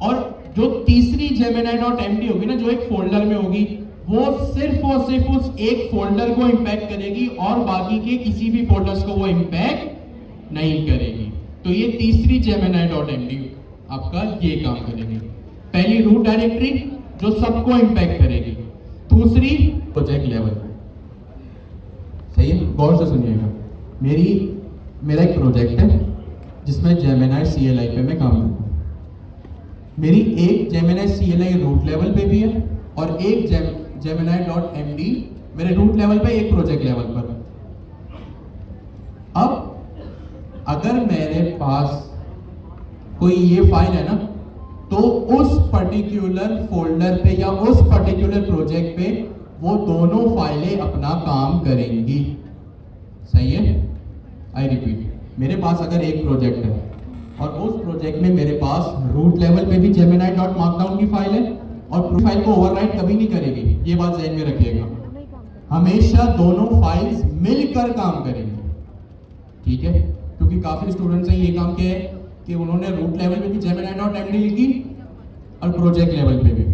और जो तीसरी gemini.md होगी ना, जो एक फोल्डर में होगी, वो सिर्फ और सिर्फ उस एक फोल्डर को इंपैक्ट करेगी और बाकी के किसी भी फोल्डर्स को वो इंपैक्ट नहीं करेगी। तो ये तीसरी gemini.md आपका ये काम करेगी। पहली रूट डायरेक्टरी जो सबको इंपैक्ट करेगी, दूसरी प्रोजेक्ट लेवल। सही है, गौर से सुनिएगा। मेरा एक प्रोजेक्ट है जिसमें Gemini CLI पे मैं काम करता हूँ। मेरी एक Gemini CLI रूट लेवल पे भी है और एक gemini.md मेरे रूट लेवल पे, एक प्रोजेक्ट लेवल पर। अब अगर मेरे पास कोई ये फाइल है ना, तो उस पर्टिकुलर फोल्डर पे या उस पर्टिकुलर प्रोजेक्ट पे वो दोनों फाइलें अपना काम करेंगी। सही है। आई रिपीट, मेरे पास अगर एक प्रोजेक्ट है और उस प्रोजेक्ट में मेरे पास रूट लेवल पे भी gemini.markdown की फाइल है और फाइल को ओवरराइट कभी नहीं करेगी, ये बात ध्यान में रखिएगा। हमेशा दोनों फाइल्स मिलकर काम करेंगी। ठीक है, क्योंकि काफी स्टूडेंट्स हैं ये काम किया है कि उन्होंने रूट लेवल पे भी gemini.md लिखी और प्रोजेक्ट लेवल पे भी।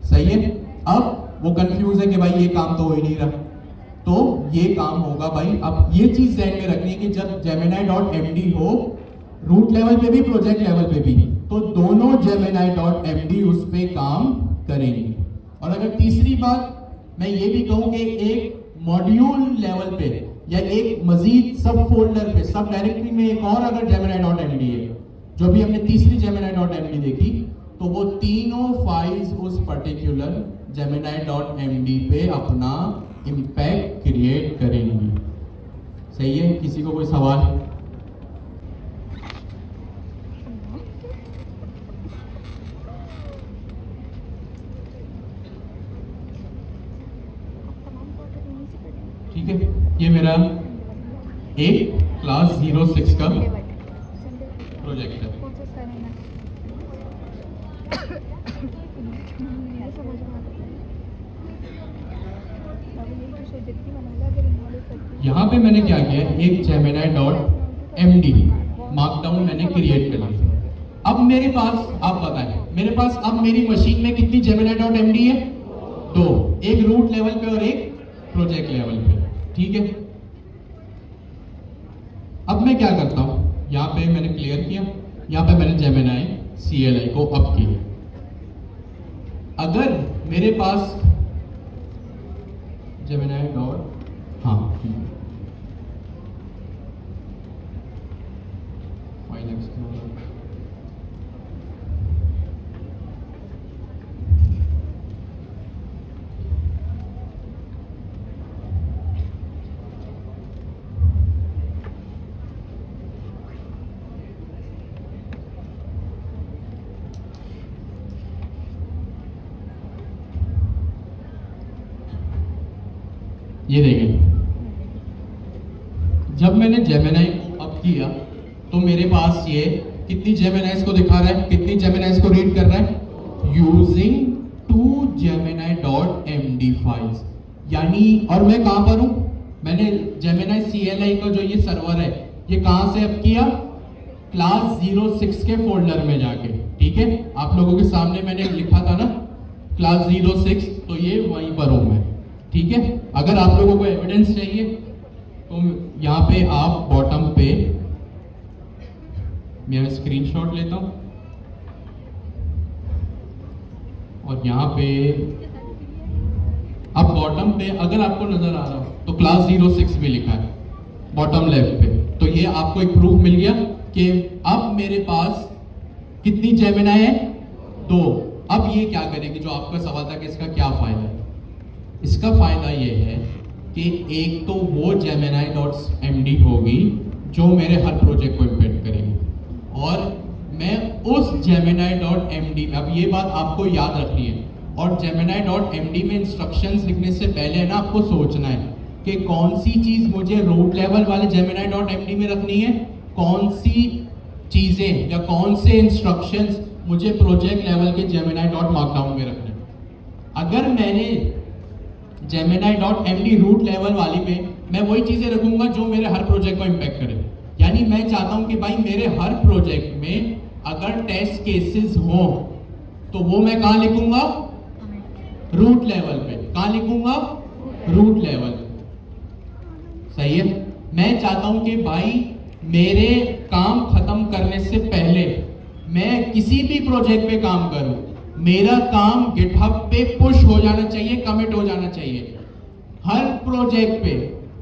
सही है। अब वो कंफ्यूज है कि भाई ये काम तो हो ही नहीं रहा, तो ये काम होगा भाई। अब ये चीज ध्यान में रखनी है कि जब gemini.md हो रूट लेवल पे भी प्रोजेक्ट लेवल पे भी, तो दोनों gemini.md उस पे काम करेंगे। और अगर तीसरी बात मैं ये भी कहूं कि एक मॉड्यूल लेवल पे या एक मजीद सब फोल्डर पे, सब डायरेक्टरी में एक और अगर gemini.md है, जो भी हमने तीसरी gemini.md देखी, तो वो तीनों फाइल्स उस पर्टिकुलर gemini.md पे अपना इम्पैक्ट क्रिएट करेंगी। सही है। किसी को कोई सवाल? ठीक है, ये मेरा एक क्लास 06 का प्रोजेक्ट है। यहाँ पे मैंने क्या किया, एक gemini.md मार्कडाउन मैंने क्रिएट कर लिया। अब मेरे पास, आप बताएं, मेरे पास अब मेरी मशीन में कितनी gemini.md है? दो, एक रूट लेवल पे और एक प्रोजेक्ट लेवल पे। ठीक है। अब मैं क्या करता हूं, यहां पे मैंने क्लियर किया, यहां पे मैंने Gemini CLI को अप किया। अगर मेरे पास Gemini डॉट, हाँ फाइल एक्सप्लोरर, ये देखें, जब मैंने Gemini को अप किया तो मेरे पास ये कितनी Geminis को दिखा रहा है, कितनी Geminis को रीड कर रहा है, यूजिंग 2 gemini.md फाइल्स। यानी, और मैं कहां पर हूं, मैंने Gemini CLI का जो ये सर्वर है, ये कहां से अप किया, क्लास 06 के फोल्डर में जाके। ठीक है, आप लोगों के सामने मैंने लिखा था ना क्लास 06, तो ये वहीं पर हूं मैं। ठीक है। अगर आप लोगों को एविडेंस चाहिए तो यहाँ पे आप बॉटम पे, मैं स्क्रीनशॉट लेता हूँ और यहाँ पे अब बॉटम पे अगर आपको नजर आ रहा हो तो क्लास 06 भी लिखा है बॉटम लेफ्ट पे। तो ये आपको एक प्रूफ मिल गया कि अब मेरे पास कितनी जेमिनाई है, 2। अब ये क्या करेगी, जो आपका सवाल था कि इसका क्या फायदा है, इसका फायदा ये है कि एक तो वो Gemini.md होगी जो मेरे हर प्रोजेक्ट को इम्पेक्ट करेगी, और मैं उस Gemini.md, अब ये बात आपको याद रखनी है, और Gemini.md में इंस्ट्रक्शंस लिखने से पहले ना आपको सोचना है कि कौन सी चीज़ मुझे रूट लेवल वाले Gemini.md में रखनी है, कौन सी चीज़ें या कौन से इंस्ट्रक्शंस मुझे प्रोजेक्ट लेवल के Gemini.markdown में रखने हैं। अगर मैंने Gemini.md रूट लेवल वाली में मैं वही चीज़ें रखूंगा जो मेरे हर प्रोजेक्ट को इम्पैक्ट करे, यानी मैं चाहता हूं कि भाई मेरे हर प्रोजेक्ट में अगर टेस्ट केसेस हों तो वो मैं कहाँ लिखूंगा, रूट लेवल पे। कहाँ लिखूंगा, रूट लेवल पे। सही है। मैं चाहता हूं कि भाई मेरे काम खत्म करने से पहले मैं किसी भी प्रोजेक्ट पे काम करूं, मेरा काम गिटहब पे पुश हो जाना चाहिए, कमिट हो जाना चाहिए हर प्रोजेक्ट पे,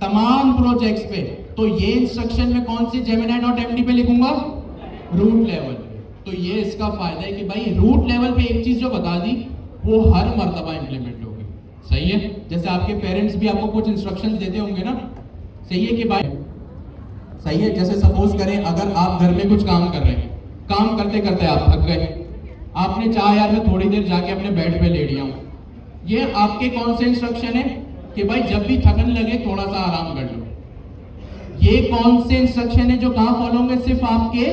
तमाम प्रोजेक्ट्स पे। तो ये इंस्ट्रक्शन में कौन से Gemini.md पे लिखूंगा, रूट लेवल पे। तो ये इसका फायदा है कि भाई रूट लेवल पे एक चीज जो बता दी वो हर मर्तबा इंप्लीमेंट होगी। सही है। जैसे आपके पेरेंट्स भी आपको कुछ इंस्ट्रक्शंस देते होंगे ना, सही है कि भाई, सही है। जैसे सपोज करें अगर आप घर में कुछ काम कर रहे हैं, काम करते करते आप थक गए, आपने चाहा यार मैं थोड़ी देर जाके अपने बेड पे लेट जाऊं, ये आपके कौन से इंस्ट्रक्शन है कि भाई जब भी थकन लगे थोड़ा सा आराम कर लो। ये कौन से इंस्ट्रक्शन है जो कहाँ फॉलो होंगे, सिर्फ आपके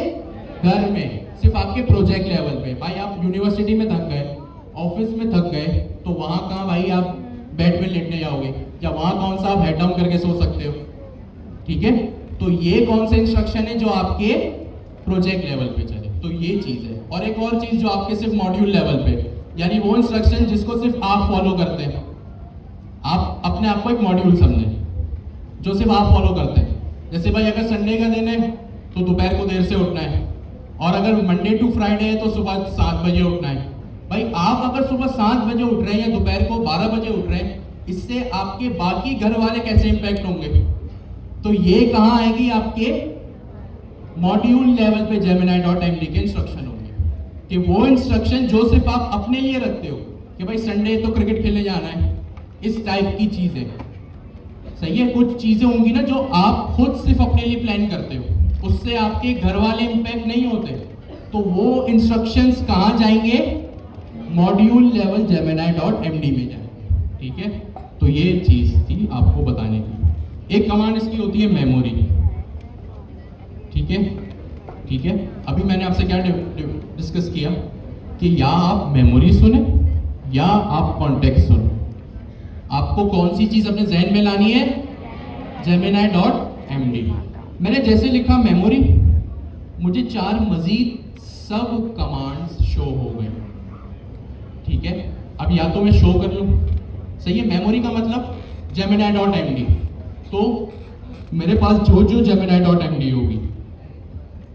घर में, सिर्फ आपके प्रोजेक्ट लेवल पे। भाई आप यूनिवर्सिटी में थक गए, ऑफिस में थक गए, तो वहां कहाँ भाई आप बेड पे लेटने जाओगे, या वहां कौन सा आप हेड डाउन करके सो सकते हो। ठीक है। तो ये कौन से इंस्ट्रक्शन है जो आपके प्रोजेक्ट लेवल पे चले, तो ये चीज है। और एक और चीज जो आपके सिर्फ मॉड्यूल लेवल पे, यानी वो इंस्ट्रक्शन जिसको सिर्फ आप फॉलो करते हैं। आप अपने आप को एक मॉड्यूल समझें जो सिर्फ आप फॉलो करते हैं। जैसे भाई अगर संडे का दिन है तो दोपहर को देर से उठना है, और अगर मंडे टू फ्राइडे है तो सुबह 7 बजे उठना है। भाई आप अगर सुबह 7 बजे उठ रहे हैं या दोपहर को 12 बजे उठ रहे हैं, इससे आपके बाकी घर वाले कैसे इंपैक्ट होंगे। तो ये कहाँ आएगी, आपके मॉड्यूल लेवल पे Gemini.md के इंस्ट्रक्शन होंगे, कि वो इंस्ट्रक्शन जो सिर्फ आप अपने लिए रखते हो कि भाई संडे तो क्रिकेट खेलने जाना है, इस टाइप की चीजें। सही है। कुछ चीजें होंगी ना जो आप खुद सिर्फ अपने लिए प्लान करते हो, उससे आपके घर वाले इंपैक्ट नहीं होते, तो वो इंस्ट्रक्शंस कहाँ जाएंगे, मॉड्यूल लेवल Gemini.md में जाएंगे। ठीक है। तो ये चीज थी आपको बताने की। एक कमांड इसकी होती है मेमोरी। ठीक है। ठीक है। अभी मैंने आपसे क्या डिस्कस किया कि या आप मेमोरी सुने या आप कॉन्टेक्स्ट सुने। आपको कौन सी चीज अपने जहन में लानी है, Gemini.md। मैंने जैसे लिखा मेमोरी, मुझे 4 मजीद सब कमांड्स शो हो गए। ठीक है। अब या तो मैं शो कर लूं, सही है। मेमोरी का मतलब Gemini.md, तो मेरे पास जो जो Gemini.md होगी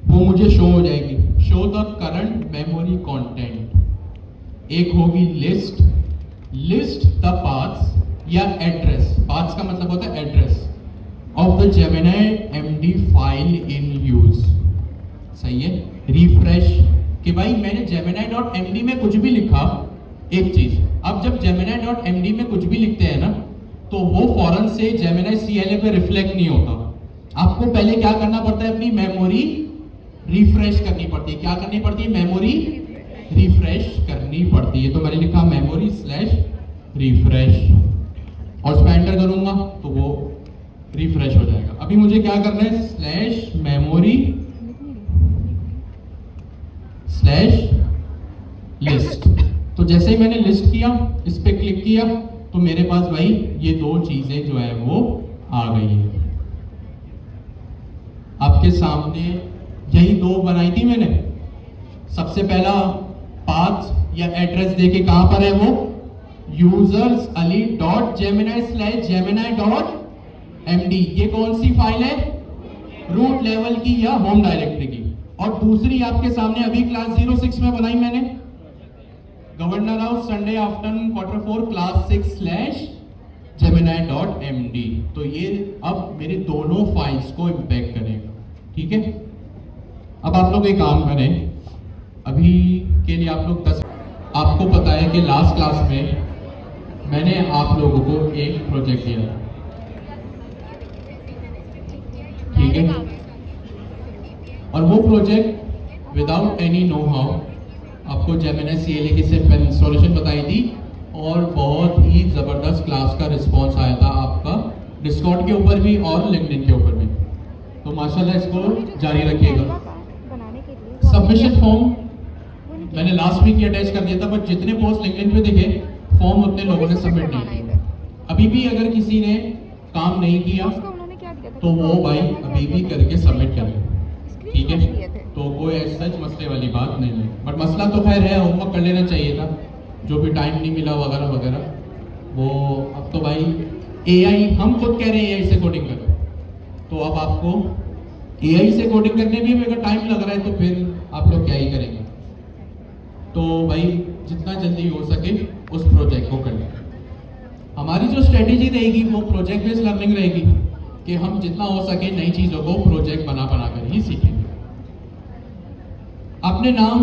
वो मुझे शो हो जाएगी। Show the current memory content. एक होगी लिस्ट, लिस्ट द पाथ्स या एड्रेस, पाथ्स का मतलब होता है address of the Gemini.md file in use. सही है। रिफ्रेश, कि भाई मैंने Gemini.md में कुछ भी लिखा, एक चीज, अब जब Gemini.md में कुछ भी लिखते हैं ना, तो वो फौरन से Gemini CLA पे रिफ्लेक्ट नहीं होता। आपको पहले क्या करना पड़ता है, अपनी मेमोरी रिफ्रेश करनी पड़ती है। क्या करनी पड़ती है, मेमोरी रिफ्रेश करनी पड़ती है। तो मैंने लिखा मेमोरी स्लैश रिफ्रेश, और उसमें एंटर करूंगा तो वो रिफ्रेश हो जाएगा। अभी मुझे क्या करना है, स्लैश मेमोरी स्लैश लिस्ट। तो जैसे ही मैंने लिस्ट किया, इस पे क्लिक किया, तो मेरे पास भाई ये 2 चीजें जो है वो आ गई है आपके सामने। यही 2 बनाई थी मैंने। सबसे पहला पाथ या एड्रेस देके कहां पर है वो, users ali.gemini/gemini.md MD, ये कौन सी फाइल है? रूट लेवल की या होम डायरेक्टरी की। और दूसरी आपके सामने अभी क्लास 06 में बनाई मैंने, governor house Sunday afternoon Q4 class 6/gemini.md। तो ये अब मेरे दोनों फाइल्स को इंपैक्ट करेगा, ठीक है। अब आप लोग एक काम करें, अभी के लिए आप लोग 10, आपको पता है कि लास्ट क्लास में मैंने आप लोगों को एक प्रोजेक्ट दिया, ठीक है। और वो project without any know how आपको जेमिनी CLA की सिर्फ इंस्टॉलेशन बताई थी और बहुत ही ज़बरदस्त क्लास का रिस्पांस आया था आपका डिस्कॉर्ड के ऊपर भी और लिंक्डइन के ऊपर भी। तो माशाल्लाह इसको जारी रखिएगा। सबमिशन फॉर्म मैंने लास्ट वीक ही अटैच कर दिया था, बट जितने पोस्ट लिंक्डइन पे दिखे फॉर्म उतने लोगों ने सबमिट नहीं किया। अभी भी अगर किसी ने काम नहीं किया तो वो भाई अभी भी करके सबमिट कर ले, ठीक है। तो कोई सच मसले वाली बात नहीं है, बट मसला तो खैर है, होमवर्क कर लेना चाहिए था, जो भी टाइम नहीं मिला वगैरह वगैरह। वो अब तो भाई AI, हम खुद कह रहे हैं AI से कोडिंग करो, तो अब आपको AI से कोडिंग करने में अगर टाइम लग रहा है तो फिर आप लोग क्या ही करेंगे। तो भाई जितना जल्दी हो सके उस प्रोजेक्ट को करना। हमारी जो स्ट्रेटेजी रहेगी वो प्रोजेक्ट बेस्ड लर्निंग रहेगी कि हम जितना हो सके नई चीज़ों को प्रोजेक्ट बना कर ही सीखेंगे। आपने नाम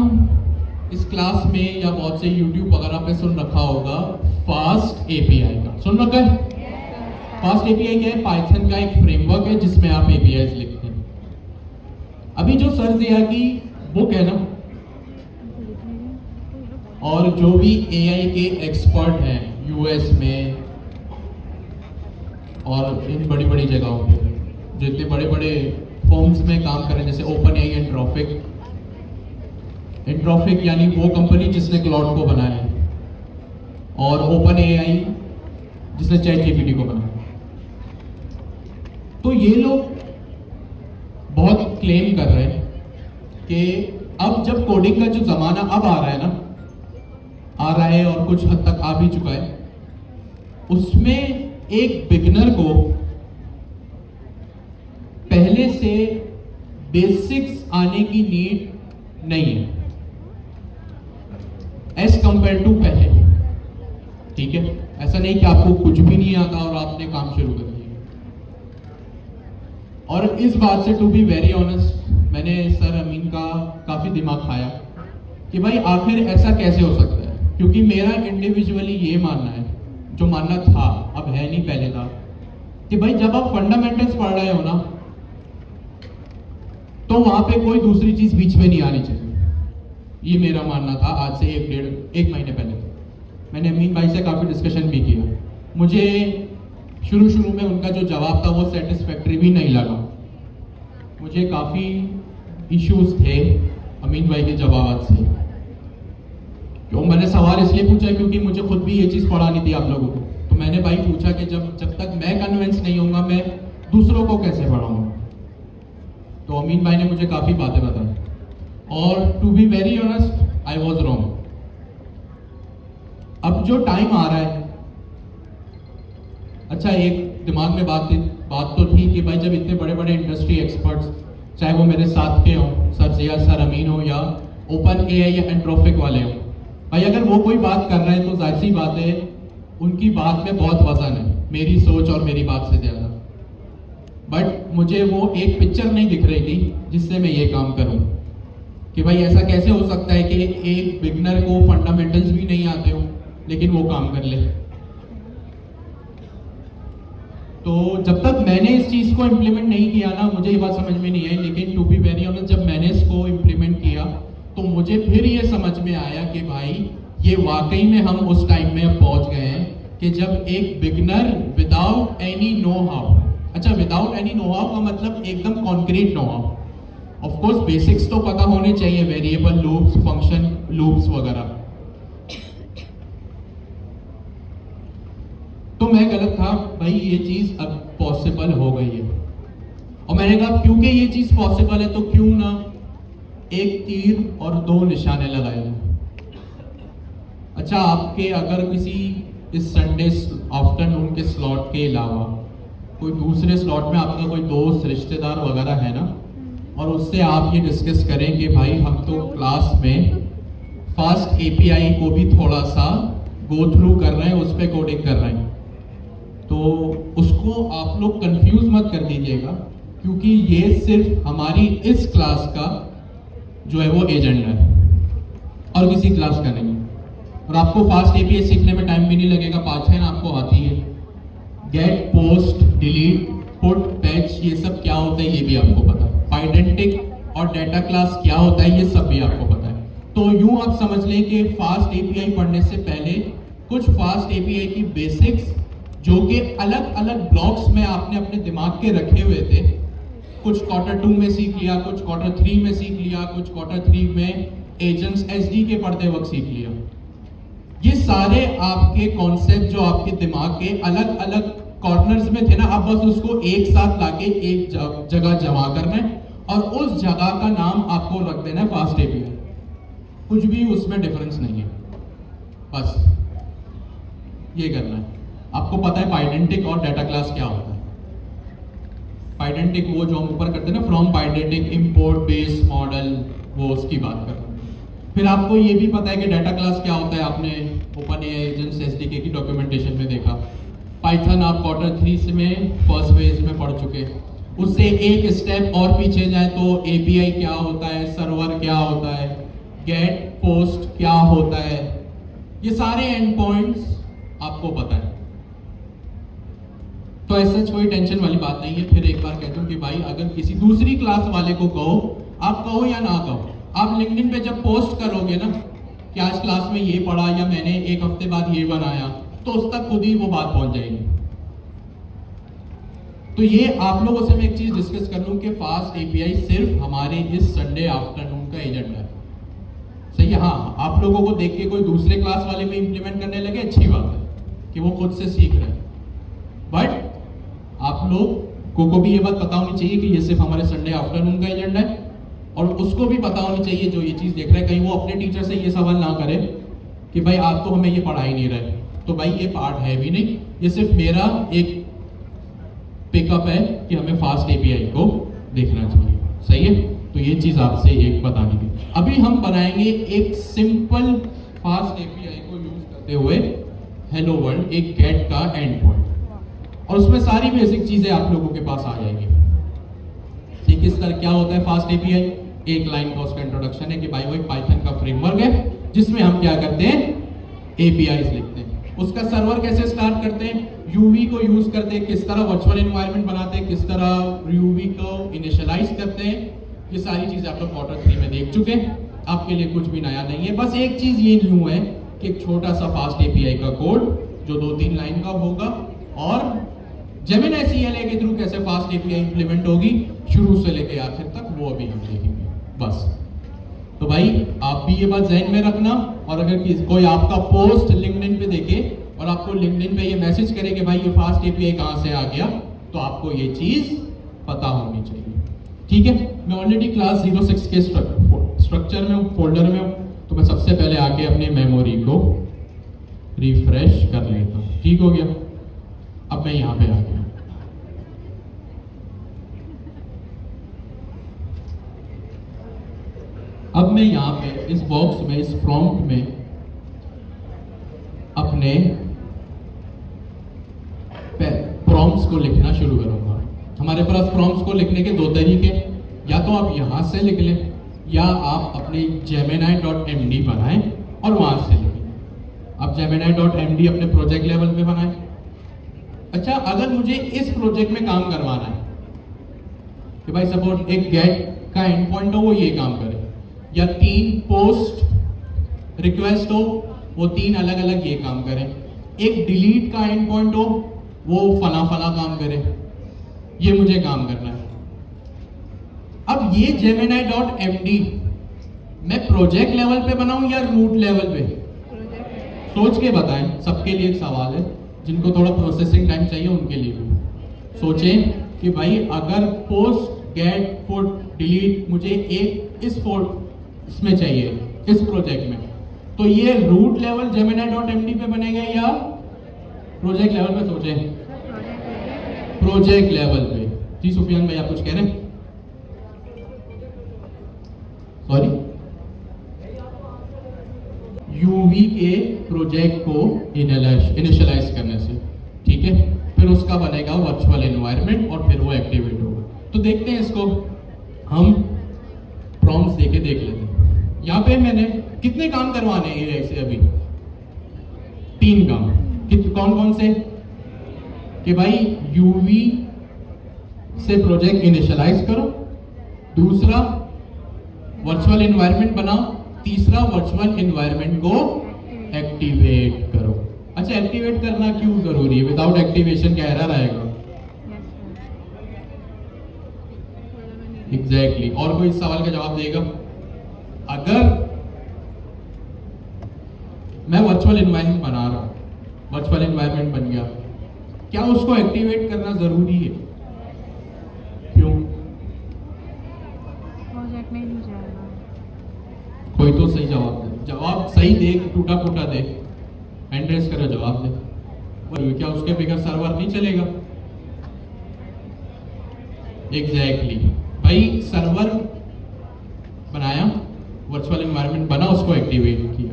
इस क्लास में या बहुत से YouTube वगैरह पे सुन रखा होगा फास्ट API का, सुन रखा है? फास्ट API क्या है? पाइथन का एक फ्रेमवर्क है जिसमें आप APIs लिखते हैं। अभी जो सर जिया की बुक है ना, और जो भी AI के एक्सपर्ट हैं US में और इन बड़ी बड़ी जगहों पे, जो इतने बड़े बड़े फर्म्स में काम कर रहे हैं, जैसे OpenAI, एंट्रोपिक यानी वो कंपनी जिसने क्लाउड को बनाया है, और OpenAI जिसने ChatGPT को बनाया। तो ये लोग बहुत क्लेम कर रहे हैं कि अब जब कोडिंग का जो जमाना अब आ रहा है ना, आ रहा है और कुछ हद तक आ भी चुका है, उसमें एक बिगिनर को पहले से बेसिक्स आने की नीड नहीं है एज कंपेयर टू पहले, ठीक है। ऐसा नहीं कि आपको कुछ भी नहीं आता और आपने काम शुरू कर दिया। और इस बात से टू बी वेरी ऑनेस्ट मैंने सर अमीन का काफी दिमाग खाया कि भाई आखिर ऐसा कैसे हो सकता है, क्योंकि मेरा इंडिविजुअली ये मानना है, जो मानना था अब है नहीं पहले था, कि भाई जब आप फंडामेंटल्स पढ़ रहे हो ना तो वहां पे कोई दूसरी चीज बीच में नहीं आनी चाहिए। ये मेरा मानना था आज से एक महीने पहले। मैंने अमीन भाई से काफी डिस्कशन भी किया, मुझे शुरू में उनका जो जवाब था वो सेटिस्फैक्टरी भी नहीं लगा। मुझे काफी इश्यूज थे अमीन भाई के जवाब से। क्यों मैंने सवाल इसलिए पूछा क्योंकि मुझे खुद भी ये चीज़ पढ़ानी थी आप लोगों को। तो मैंने भाई पूछा कि जब तक मैं कन्विंस नहीं होऊंगा मैं दूसरों को कैसे पढ़ाऊंगा। तो अमीन भाई ने मुझे काफ़ी बातें बताई और to be very honest I was wrong. अब जो टाइम आ रहा है, अच्छा एक दिमाग में बात तो थी कि भाई जब इतने बड़े बड़े इंडस्ट्री एक्सपर्ट्स, चाहे वो मेरे साथ के हों, सर जिया, सर अमीन हो या OpenAI या एंट्रोपिक वाले हों, भाई अगर वो कोई बात कर रहे हैं तो जाहिर सी बात है उनकी बात में बहुत वजन है, मेरी सोच और मेरी बात से ज़्यादा। बट मुझे वो एक पिक्चर नहीं दिख रही थी जिससे मैं ये काम करूं कि भाई ऐसा कैसे हो सकता है कि एक बिगनर को फंडामेंटल्स भी नहीं आते हो लेकिन वो काम कर ले। तो जब तक मैंने इस चीज़ को इम्प्लीमेंट नहीं किया ना, मुझे ये बात समझ में नहीं आई। लेकिन टू बी वेरी ऑनेस्ट जब मैंने इसको इम्प्लीमेंट किया तो मुझे फिर ये समझ में आया कि भाई ये वाकई में हम उस टाइम में अब पहुंच गए हैं कि जब एक beginner without any know how, अच्छा विदाउट एनी नो हाउ का मतलब एकदम concrete know how, of course basics तो पता होने चाहिए, वेरिएबल लूप्स, फंक्शन लूप्स वगैरह। तो मैं गलत था भाई, ये चीज अब पॉसिबल हो गई है। और मैंने कहा क्योंकि ये चीज पॉसिबल है तो क्यों ना एक तीर और दो निशाने लगाए जाए। अच्छा आपके अगर किसी इस संडे आफ्टरनून के स्लॉट के अलावा कोई दूसरे स्लॉट में आपका कोई दोस्त रिश्तेदार वगैरह है ना, और उससे आप ये डिस्कस करें कि भाई हम तो क्लास में फास्ट एपीआई को भी थोड़ा सा गो थ्रू कर रहे हैं, उस पर कोडिंग कर रहे हैं, तो उसको आप लोग कंफ्यूज मत कर दीजिएगा, क्योंकि ये सिर्फ हमारी इस क्लास का जो है वो एजेंडा है और किसी क्लास का नहीं है। और आपको फास्ट एपीआई सीखने में टाइम भी नहीं लगेगा, पाइथन आपको आती है, get, post, delete, put, patch, ये सब क्या होता है ये भी आपको पता है, पाइडेंटिक और डेटा क्लास क्या होता है ये सब भी आपको पता है। तो यूं आप समझ लें कि फास्ट एपीआई पढ़ने से पहले कुछ फास्ट एपीआई की बेसिक्स जो कि अलग अलग ब्लॉक्स में आपने अपने दिमाग के रखे हुए थे, कुछ क्वार्टर 2 में सीख लिया, कुछ क्वार्टर 3 में सीख लिया, कुछ क्वार्टर 3 में एजेंट्स एसडी के पढ़ते वक्त सीख लिया। ये सारे आपके कॉन्सेप्ट जो आपके दिमाग के अलग अलग कॉर्नर्स में थे ना, आप बस उसको एक साथ लाके एक जगह जमा करना है और उस जगह का नाम आपको रख देना है फास्ट एपीआई। कुछ भी उसमें डिफरेंस नहीं है, बस ये करना है। आपको पता है पाइडेंटिक और डेटा क्लास क्या होता है। पाइडेंटिक वो जो हम ऊपर करते हैं ना, फ्रॉम पाइडेंटिक, इंपोर्ट, बेस, मॉडल, वो उसकी बात कर रहा हूँ। फिर आपको ये भी पता है कि डेटा क्लास क्या होता है, आपने ओपन एआई एजेंट्स एसडीके की डॉक्यूमेंटेशन में देखा। पाइथन आप क्वार्टर 3 में फर्स्ट फेज में पढ़ चुके। उससे एक स्टेप और पीछे जाए तो एपीआई क्या होता है, सर्वर क्या होता है, गेट, पोस्ट क्या होता है, ये सारे एंड पॉइंट्स आपको पता है। तो ऐसा कोई टेंशन वाली बात नहीं है। फिर एक बार कहता हूँ कि भाई अगर किसी दूसरी क्लास वाले को कहो, आप कहो या ना कहो, आप लिंक्डइन पे जब पोस्ट करोगे ना कि आज क्लास में ये पढ़ा या मैंने एक हफ्ते बाद ये बनाया, तो उस तक खुद ही वो बात पहुंच जाएगी। तो ये आप लोगों से मैं एक चीज डिस्कस कर लूं कि फास्ट एपीआई सिर्फ हमारे इस संडे आफ्टरनून का एजेंडा है, सही है। हाँ, आप लोगों को देख के कोई दूसरे क्लास वाले में इंप्लीमेंट करने लगे, अच्छी बात है कि वो खुद से सीख रहे हैं, बट आप लोग को भी ये बात पता होनी चाहिए कि ये सिर्फ हमारे संडे आफ्टरनून का एजेंडा है। और उसको भी पता होनी चाहिए जो ये चीज़ देख रहा है, कहीं वो अपने टीचर से ये सवाल ना करे कि भाई आप तो हमें ये पढ़ा ही नहीं रहे। तो भाई ये पार्ट है भी नहीं, ये सिर्फ मेरा एक पिकअप है कि हमें फास्ट एपीआई को देखना चाहिए, सही है। तो ये चीज़ आपसे एक बतानी थी। अभी हम बनाएंगे एक सिंपल फास्ट एपीआई को यूज करते हुए हेलो वर्ल्ड, एक गेट का एंड पॉइंट, और उसमें सारी बेसिक चीज़ें आप लोगों के पास आ जाएंगी। किस तरह क्या होता है फास्ट एपीआई, एक लाइन का उसका इंट्रोडक्शन है कि भाई वो एक पाइथन का फ्रेमवर्क है जिसमें हम क्या करते हैं, एपीआईज लिखते हैं। उसका सर्वर कैसे स्टार्ट करते हैं, यूवी को यूज करते हैं, किस तरह वर्चुअल एनवायरनमेंट बनाते हैं, किस तरह यूवी को इनिशियलाइज करते हैं, ये सारी चीजें आप लोग क्वार्टर 3 में देख चुके हैं। आपके लिए कुछ भी नया नहीं है। बस एक चीज ये न्यू है कि एक छोटा सा फास्ट एपीआई का कोड जो 2-3 लाइन का होगा, और जेमिनी सीएलए के थ्रू कैसे फास्ट एपीआई इंप्लीमेंट होगी शुरू से लेकर आखिर तक, वो अभी हम देखेंगे बस। तो भाई आप भी ये बात ज़हन में रखना, और अगर कोई आपका पोस्ट लिंक्डइन पे देखे और आपको लिंक्डइन पे ये मैसेज करे कि भाई ये फास्ट एपीआई कहाँ से आ गया, तो आपको ये चीज़ पता होनी चाहिए, ठीक है। मैं ऑलरेडी क्लास 06 के स्ट्रक्चर में हूँ, फोल्डर में हूँ, तो मैं सबसे पहले आके अपनी मेमोरी को रिफ्रेश कर लेता हूँ, ठीक हो गया। अब मैं यहाँ पे आ गया, अब मैं यहाँ पे इस बॉक्स में, इस प्रॉम्प्ट में अपने प्रॉम्प्ट्स को लिखना शुरू करूंगा। हमारे पास प्रॉम्प्ट्स को लिखने के 2 तरीके, या तो आप यहाँ से लिख लें या आप अपने gemini.md बनाएं और वहां से लिखें। आप gemini.md अपने प्रोजेक्ट लेवल पे बनाएं। अच्छा, अगर मुझे इस प्रोजेक्ट में काम करवाना है कि भाई सपोज एक गेट का एंड पॉइंट हो वो ये काम करे, या 3 पोस्ट रिक्वेस्ट हो वो 3 अलग अलग ये काम करें, एक डिलीट का एंड पॉइंट हो वो फला फला काम करे, ये मुझे काम करना है। अब ये gemini.md मैं प्रोजेक्ट लेवल पे बनाऊं या रूट लेवल पे, सोच के बताएं। सबके लिए एक सवाल है, जिनको थोड़ा प्रोसेसिंग टाइम चाहिए उनके लिए भी सोचें कि भाई अगर पोस्ट, गेट, पुट, डिलीट मुझे एक इसमें चाहिए, इस प्रोजेक्ट में, तो ये रूट लेवल gemini.md पे बनेगा या प्रोजेक्ट लेवल पे? सोचें प्रोजेक्ट लेवल पे। जी सुफियान भाई, आप कुछ कह रहे हैं? सॉरी, यूवी के प्रोजेक्ट को इनिशियलाइज करने से, ठीक है, फिर उसका बनेगा वर्चुअल एनवायरनमेंट और फिर वो एक्टिवेट होगा। तो देखते हैं इसको, हम प्रॉम्प्ट्स देके देख लेते हैं। यहाँ पे मैंने कितने काम करवाने हैं एआई से अभी? 3 काम। कौन कौन से? कि भाई यूवी से प्रोजेक्ट इनिशियलाइज करो, दूसरा वर्चुअल एनवायरनमेंट बनाओ, तीसरा वर्चुअल एनवायरनमेंट को एक्टिवेट करो। अच्छा, एक्टिवेट करना क्यों जरूरी है? विदाउट एक्टिवेशन क्या एरर आएगा? एग्जैक्टली। और कोई इस सवाल का जवाब देगा? अगर मैं वर्चुअल एनवायरनमेंट बना रहा हूं, वर्चुअल एनवायरनमेंट बन गया, क्या उसको एक्टिवेट करना जरूरी है? क्यों? प्रोजेक्ट में नहीं जाएगा। कोई तो सही जवाब दे, जवाब सही दे, टूटा फूटा दे, हैंड रेस करो, जवाब दे। क्या उसके बगैर सर्वर नहीं चलेगा? एग्जैक्टली भाई, सर्वर बनाया, वर्चुअल एनवायरनमेंट बना, उसको एक्टिवेट किया।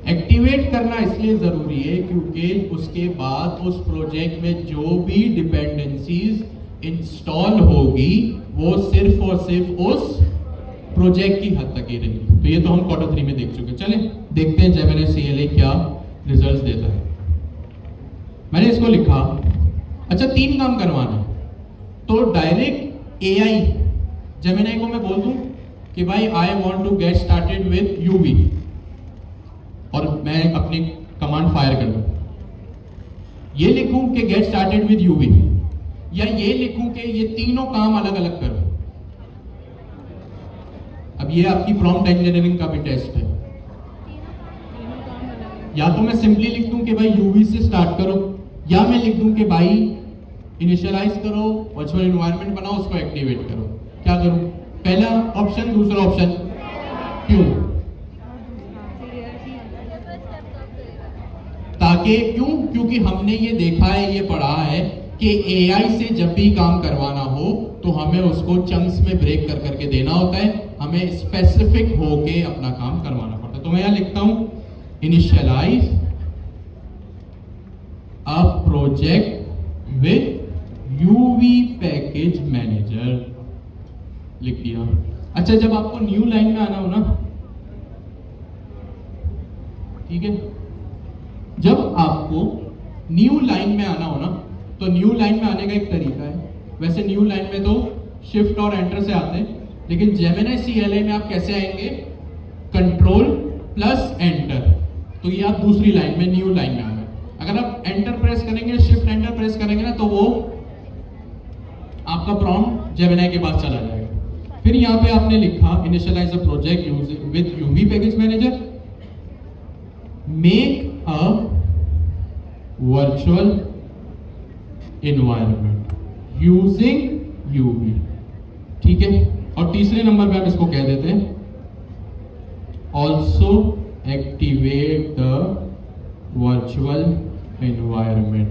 एक्टिवेट करना इसलिए जरूरी है क्योंकि उसके बाद उस प्रोजेक्ट में जो भी डिपेंडेंसीज इंस्टॉल होगी वो सिर्फ और सिर्फ उस प्रोजेक्ट की हद तक ही रहेगी। तो ये तो हम क्वार्टर 3 में देख चुके। चलें देखते हैं जेमिनी सीएलए क्या रिजल्ट देता है। मैंने इसको लिखा, अच्छा 3 काम करवाना है, तो डायरेक्ट एआई जेमिनी को मैं बोल दूं कि भाई I want to get started with UV, और मैं अपनी कमांड फायर कर दूं। ये लिखूं कि गेट स्टार्टेड विद यूवी, या ये लिखूं कि ये तीनों काम अलग अलग करो। अब ये आपकी प्रॉम्प्ट इंजीनियरिंग का भी टेस्ट है। या तो मैं सिंपली लिख दूं कि भाई यूवी से स्टार्ट करो, या मैं लिख दूं कि भाई इनिशियलाइज करो, वर्चुअल एनवायरनमेंट बनाओ, उसको एक्टिवेट करो। क्या करूं? पहला ऑप्शन, दूसरा ऑप्शन? क्यों? ताकि क्यों? क्योंकि हमने ये देखा है, ये पढ़ा है कि एआई से जब भी काम करवाना हो तो हमें उसको चंक्स में ब्रेक कर करके देना होता है, हमें स्पेसिफिक होके अपना काम करवाना पड़ता है। तो मैं यहां लिखता हूं initialize a project with UV package manager, लिख दिया। अच्छा, जब आपको न्यू लाइन में आना हो ना, ठीक है, जब आपको न्यू लाइन में आना हो ना, तो न्यू लाइन में आने का एक तरीका है। वैसे न्यू लाइन में तो शिफ्ट और एंटर से आते हैं, लेकिन जेमिनी सीएलए में आप कैसे आएंगे? Control plus enter. तो ये आप दूसरी लाइन में, न्यू लाइन में आ गए। अगर आप एंटर प्रेस करेंगे, शिफ्ट एंटर प्रेस करेंगे ना, तो वो आपका प्रॉम्प्ट जेमिनी के पास चला जाएगा। फिर यहाँ पे आपने लिखा initialize a project using with UV package manager, make a virtual environment using UV, ठीक है। और तीसरे नंबर पे हम इसको कह देते हैं also activate the virtual environment,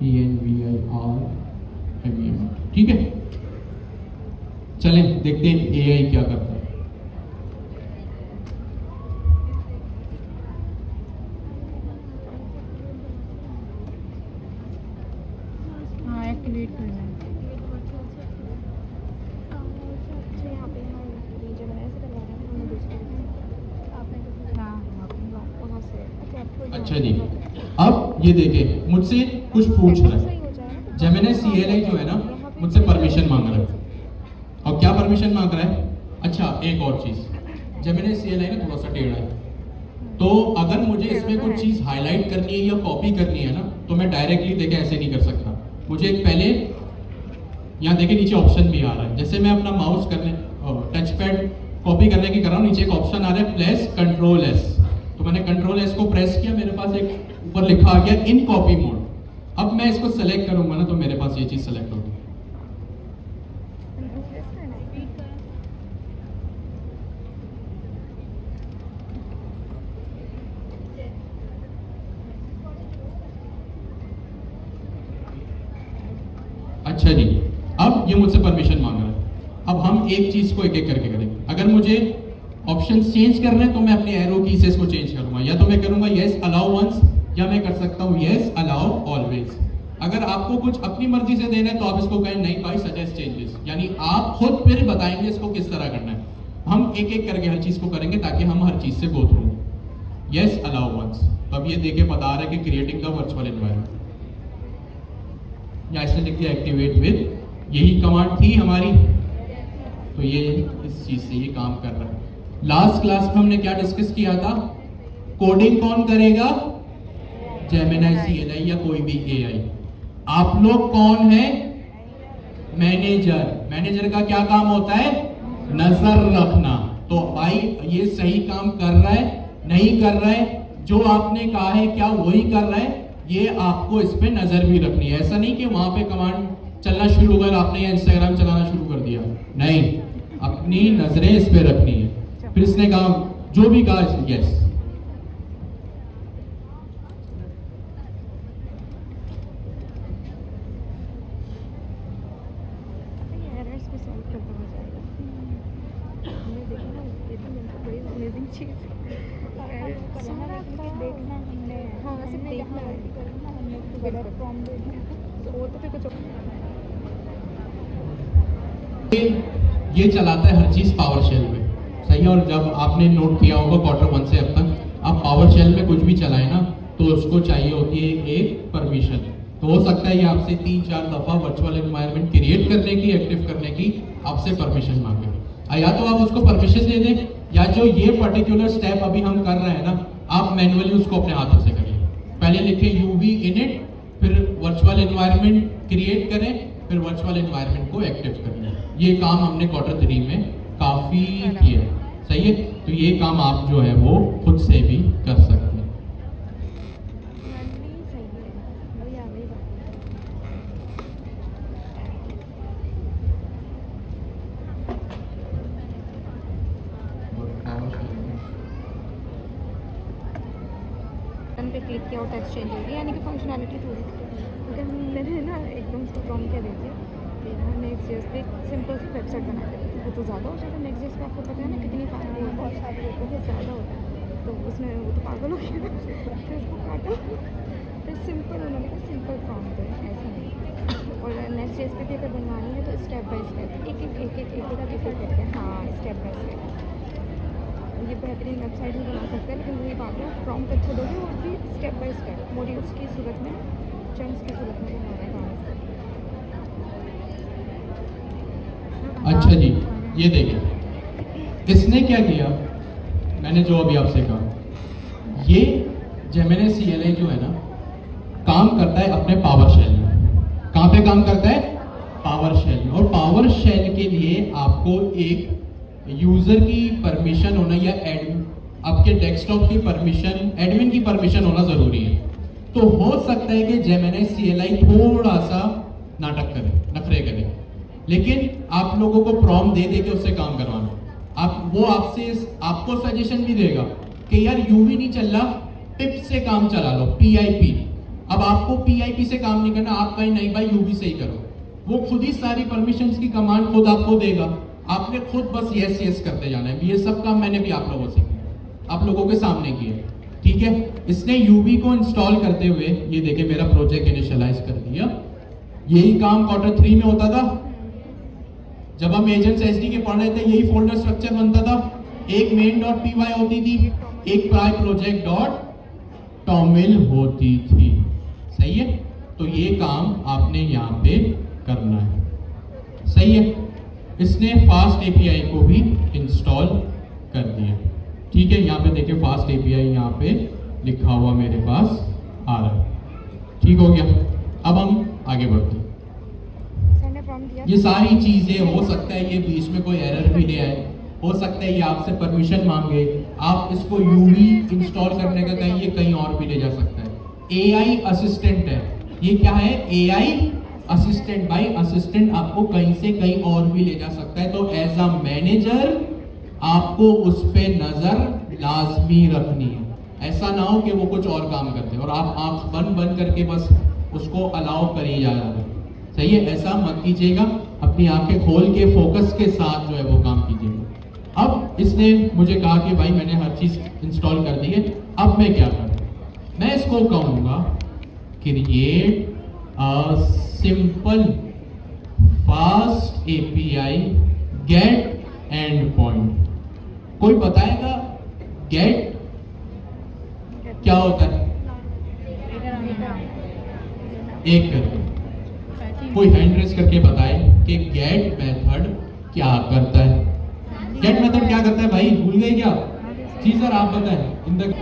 ENVIRMENT, ठीक है। चलें देखते हैं एआई क्या करता है। एक्टिवेट करना है। अच्छा जी, अब ये देखें, मुझसे कुछ पूछ रहा है। जेमिनी सीएलए जो है ना, मुझसे परमिशन मांग रहा है। और क्या परमिशन मांग रहा है? अच्छा, एक और चीज, जेमिनी सीएलए ना थोड़ा सा टेढ़ा है, तो अगर मुझे इसमें कुछ चीज हाईलाइट करनी है या कॉपी करनी है ना, तो मैं डायरेक्टली देखे ऐसे नहीं कर सकता। मुझे एक पहले यहाँ देखे नीचे ऑप्शन भी आ रहा है, जैसे मैं अपना माउस करने टच पैड कॉपी करने की कर रहा हूँ, नीचे एक ऑप्शन आ रहा है प्रेस कंट्रोल एस, तो मैंने कंट्रोल एस को प्रेस किया, मेरे पास एक ऊपर लिखा आ गया इन कॉपी मोड। अब मैं इसको सेलेक्ट करूंगा ना, तो मेरे पास ये चीज सेलेक्ट होगी। अच्छा जी, अब ये मुझसे परमिशन मांग रहा है। अब हम एक चीज को एक एक करके करेंगे। अगर मुझे ऑप्शंस चेंज करने हैं तो मैं अपने एरो की से इसको चेंज करूंगा, या तो मैं करूंगा यस अलाउ वंस, या मैं कर सकता हूं यस अलाउ ऑलवेज। अगर आपको कुछ अपनी मर्जी से देना है तो आप इसको कहें नहीं भाई सजेस्ट चेंजेस, यानी आप खुद फिर बताएंगे इसको किस तरह करना है। हम एक एक करके हर चीज को करेंगे ताकि हम हर चीज से go through. Yes allow once, तो अब ये देखिए बता रहा है कि क्रिएटिंग द वर्चुअल एनवायरनमेंट, या इसने लिख दिया एक्टिवेट विद, यही कमांड थी हमारी, तो ये इस चीज से ये काम कर रहा है। लास्ट क्लास में हमने क्या डिस्कस किया था, कोडिंग कौन करेगा, जेमिनी CLI या कोई भी AI। आप लोग कौन है, मैनेजर। मैनेजर का क्या काम होता है, नजर रखना। तो भाई ये सही काम कर रहा है नहीं कर रहा है, जो आपने कहा है क्या वही कर रहा है, ये आपको इस पे नजर भी रखनी है। ऐसा नहीं कि वहां पे कमांड चलना शुरू हो गया आपने या इंस्टाग्राम चलाना शुरू कर दिया, नहीं, अपनी नजरें इस पे रखनी है। फिर इसने कहा जो भी कहा यस, एरर्स भी सॉल्व करना हो जाएगा। हमने देखा ना, ये तो मेरे को बड़ी अमेजिंग चीज़ है। सारा काम देखना हमने, हाँ सिर्फ देखना है, करना हमने तो बड़ा प्रॉम्प्ट देखना, तो वो तो फिर कुछ ये चलाता है हर चीज पावर शेल में, सही है। और जब आपने नोट किया होगा Q1 से अब तक, आप पावर शेल में कुछ भी चलाए ना तो उसको चाहिए होती है एक परमिशन। तो हो सकता है ये आपसे 3-4 दफा वर्चुअल एनवायरनमेंट क्रिएट करने की, एक्टिव करने की आपसे परमिशन मांगे। या तो आप उसको परमिशन दे दें, या जो ये पर्टिकुलर स्टेप अभी हम कर रहे हैं ना, आप मैनुअली उसको अपने हाथों से करिए। पहले लिखे UV init, फिर वर्चुअल एनवायरनमेंट क्रिएट करें, फिर वर्चुअल एनवायरनमेंट को एक्टिव करें। ये काम हमने Q3 में काफी किया, सही है। तो ये काम आप जो है वो खुद से भी कर सकते हैं। सही है, वही आ गई बात। पे क्लिक किया और टेक्स्ट चेंज हो गया, यानी कि फंक्शनैलिटी थोड़ी क्योंकि मैंने ना एकदम से प्रॉम्प्ट क्या दे दिया कि ना नेक्स्ट.js पे सिंपल सी वेबसाइट बना के दी। वो तो ज़्यादा हो जाता है, नेक्स्ट.js पे आपको पता है ना कितनी फाइल बहुत ज़्यादा होता है, तो उसने वो तो पागल हो गया फिर उसको काटा, फिर सिंपल उन्होंने कहा सिंपल प्रॉम्प्ट है, ऐसा नहीं। और नेक्स्ट.js पे भी अगर बनवानी है तो स्टेप बाय स्टेप एक करके, हाँ स्टेप बाय स्टेप ये बेहतरीन वेबसाइट भी बना सकते हैं। लेकिन वही बात है, प्रॉम्प्ट अच्छा दोगे और भी स्टेप बाय स्टेप मॉड्यूल्स की सूरत में, चंक्स की सूरत में बनाना है। अच्छा जी, ये देखिए इसने क्या किया, मैंने जो अभी आपसे कहा, ये जेमिनी CLI जो है ना काम करता है अपने पावर शेल में। कहाँ पे काम करता है, पावर शेल में। और पावर शेल के लिए आपको एक यूजर की परमिशन होना या आपके डेस्कटॉप की परमिशन, एडमिन की परमिशन होना जरूरी है। तो हो सकता है कि जेमिनी CLI थोड़ा सा नाटक करे, नखरे करे, लेकिन आप लोगों को प्रॉम्प्ट दे दे के उससे काम करवाना, वो आपको सजेशन भी देगा कि यार UV नहीं चल रहा, पिप से काम चला लो, PIP। अब आपको PIP से काम नहीं करना, आप कहीं नहीं भाई UV से ही करो, वो खुद ही सारी परमिशंस की कमांड खुद आपको देगा, आपने खुद बस यस यस करते जाना है। ये सब काम मैंने भी आप लोगों से किया, आप लोगों के सामने किया, ठीक है। इसने UV को इंस्टॉल करते हुए ये देखे मेरा प्रोजेक्ट इनिशियलाइज कर दिया। यही काम Q3 में होता था, जब हम एजेंट्स SD के पढ़ रहे थे, यही फोल्डर स्ट्रक्चर बनता था। एक main.py होती थी, एक project.toml होती थी, सही है। तो ये काम आपने यहाँ पे करना है, सही है। इसने फास्ट API को भी इंस्टॉल कर दिया, ठीक है। यहाँ पे देखिए फास्ट API यहाँ पे लिखा हुआ मेरे पास आ रहा है, ठीक हो गया। अब हम आगे बढ़ते हैं। ये सारी चीजें, हो सकता है ये बीच में कोई एरर भी ले आए, हो सकता है ये आपसे परमिशन मांगे, आप इसको UV इंस्टॉल करने का कहीं ये कहीं और भी ले जा सकता है। AI असिस्टेंट है, ये क्या है, AI असिस्टेंट। भाई असिस्टेंट आपको कहीं से कहीं और भी ले जा सकता है, तो एज अ मैनेजर आपको उस पे नजर लाजमी रखनी है। ऐसा ना हो कि वो कुछ और काम करते हैं और आप आंख बंद करके बस उसको अलाउ कर ही जा रहे हैं। सही है, ऐसा मत कीजिएगा, अपनी आंखें खोल के फोकस के साथ जो है वो काम कीजिएगा। अब इसने मुझे कहा कि भाई मैंने हर चीज इंस्टॉल कर दी है, अब मैं क्या करूं? मैं इसको कहूंगा create a simple Fast API get endpoint. कोई बताएगा गेट क्या होता है? एक करके कोई हैंड रेस करके बताए कि गेट मेथड क्या करता है। गेट मेथड क्या करता है भाई, भूल गए क्या? जी सर आप बताएं। In the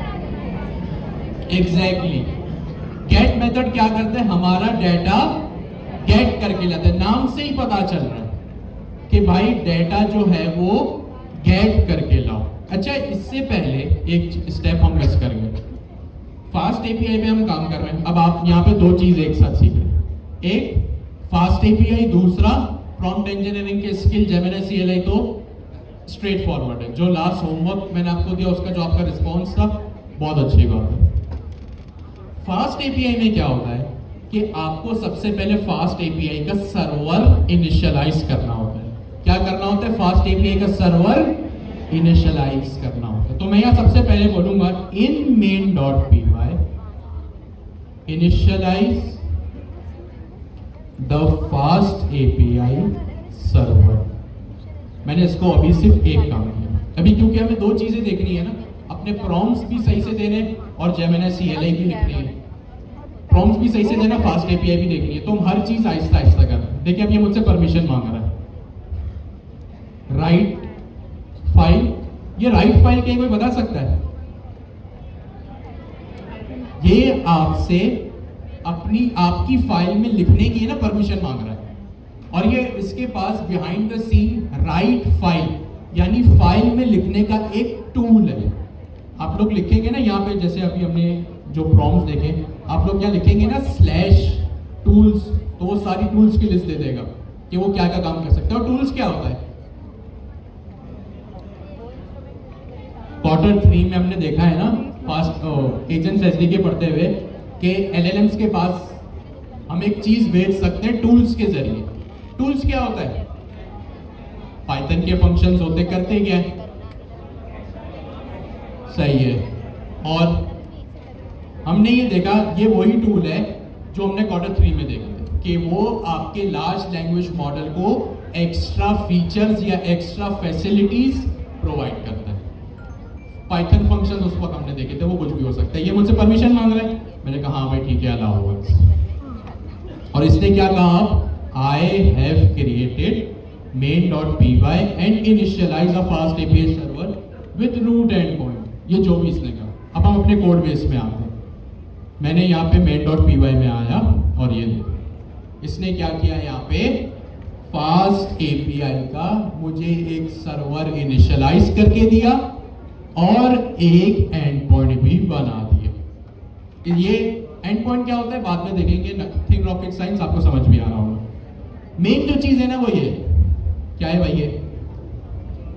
exactly get method क्या करता है, हमारा डाटा गेट करके लाता है। नाम से ही पता चल रहा है कि भाई डाटा जो है वो गेट करके लाओ। अच्छा, इससे पहले एक स्टेप हम मिस कर गए। फास्ट एपीआई पे हम काम कर रहे हैं। अब आप यहाँ पे दो चीज एक साथ सीख रहे हैं, एक फास्ट एपीआई, दूसरा प्रॉम्प्ट इंजीनियरिंग के स्किल जेमिनी सीएलआई। तो स्ट्रेट फॉरवर्ड है। जो लास्ट होमवर्क मैंने आपको दिया उसका जो आपका रिस्पॉन्स था, बहुत अच्छी बात है। फास्ट एपीआई में क्या होता है कि आपको सबसे पहले फास्ट एपीआई का सर्वर इनिशियलाइज करना होता है। क्या करना होता है? फास्ट एपीआई का सर्वर इनिशियलाइज करना होता है। तो मैं यहाँ सबसे पहले बोलूंगा in main.py initialize the Fast API server. मैंने इसको अभी सिर्फ एक काम किया अभी, क्योंकि हमें दो चीजें देखनी है ना, अपने प्रॉम्प्ट्स भी सही से देने और जेमिनी सीएलआई भी लिखनी है। प्रॉम्प्ट्स भी सही से देना, फास्ट एपीआई भी देखनी है। तो हम हर चीज आहिस्ता आहिस्ता कर रहे हैं। देखिए अब ये मुझसे परमिशन मांग रहा है, राइट फाइल। ये राइट फाइल क्या कोई बता सकता है? ये आपसे अपनी आपकी फाइल में लिखने की है ना परमिशन मांग रहा है। और ये इसके पास behind the scene write file यानी फाइल में लिखने का एक टूल है। आप लोग लिखेंगे ना यहाँ पे, जैसे अभी हमने जो प्रॉम्प्ट्स देखे, आप लोग क्या लिखेंगे ना /टूल्स, तो वो सारी टूल्स की लिस्ट दे देगा कि वो क्या क्या काम कर सकते हैं। और टूल्स क्या होता है? क्वार्टर 3 में हमने देखा है ना फास्ट एजेंट्स एसडीके पढ़ते हुए कि एलएलएम्स के पास हम एक चीज भेज सकते हैं टूल्स के जरिए। टूल्स क्या होता है? पाइथन के फंक्शंस होते, करते क्या है? सही है। और हमने ये देखा, ये वही टूल है जो हमने क्वार्टर 3 में देखे थे कि वो आपके लार्ज लैंग्वेज मॉडल को एक्स्ट्रा फीचर्स या एक्स्ट्रा फैसिलिटीज प्रोवाइड करता है। पाइथन फंक्शंस उस वक्त हमने देखे थे, वो कुछ भी हो सकता है। ये मुझसे परमिशन मांग रहा है, मैंने कहा हाँ भाई ठीक है, अलाउ वर्ड्स। और इसने क्या कहा? I have created main.py and initialize a Fast API server with root endpoint. ये जो भी इसने कहा। अब हम अपने कोड बेस में आते हैं। मैंने यहाँ पे main.py में आया और ये इसने क्या किया, यहाँ पे फास्ट एपीआई का मुझे एक सर्वर इनिशियलाइज करके दिया और एक एंड पॉइंट भी बना दिया। ये एंड पॉइंट क्या होता है बाद में देखेंगे, नथिंग रॉकेट साइंस, आपको समझ में आ रहा होगा। मेन जो चीज है ना वो ये क्या है भाई, ये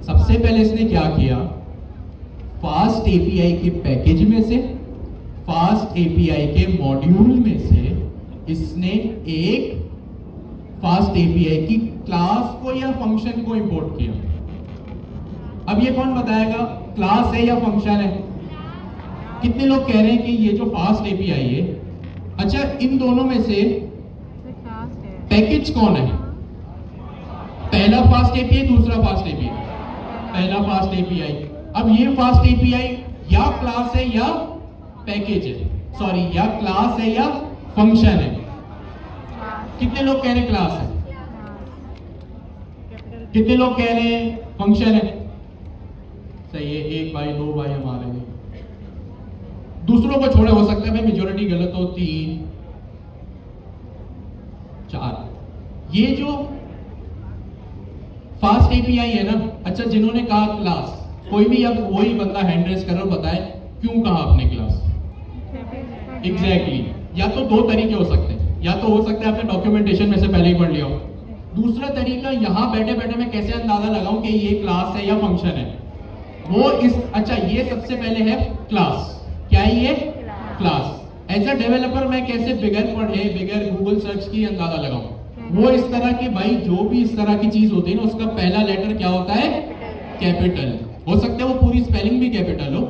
सबसे पहले इसने क्या किया, फास्ट एपीआई के पैकेज में से, फास्ट एपीआई के मॉड्यूल में से इसने एक फास्ट एपीआई की क्लास को या फंक्शन को इंपोर्ट किया। अब ये कौन बताएगा क्लास है या फंक्शन है? कितने लोग कह रहे हैं कि ये जो फास्ट एपीआई है, अच्छा इन दोनों में से पैकेज कौन है? पहला फास्ट एपीआई, दूसरा फास्ट एपीआई। पहला फास्ट एपीआई। अब ये फास्ट एपीआई या क्लास है या पैकेज है, सॉरी या क्लास है या फंक्शन है? कितने लोग कह रहे हैं क्लास है? कितने लोग कह रहे हैं फंक्शन है? सही है, एक भाई दो भाई हमारे हैं। दूसरों को छोड़े हो सकता है भाई मेजोरिटी गलत हो, 3 4। ये जो फास्ट एपीआई है ना, अच्छा जिन्होंने कहा क्लास, कोई भी अब वही बंदा हैंड रेस कर रहा हो, बताए क्यों कहा आपने क्लास? एग्जैक्टली। या तो दो तरीके हो सकते हैं, या तो हो सकता है आपने डॉक्यूमेंटेशन में से पहले ही पढ़ लिया हो। दूसरा तरीका, यहां बैठे बैठे मैं कैसे अंदाजा लगाऊं कि ये क्लास है या फंक्शन है? वो इस, अच्छा ये सबसे पहले है क्लास। क्या है ये? क्लास। एज अ डेवलपर मैं कैसे बिगर पढ़े, बिगर गूगल सर्च की अंदाजा लगाऊं? वो इस तरह के भाई जो भी इस तरह की चीज होती है ना उसका पहला लेटर क्या होता है? कैपिटल। हो सकता है वो पूरी स्पेलिंग भी कैपिटल हो,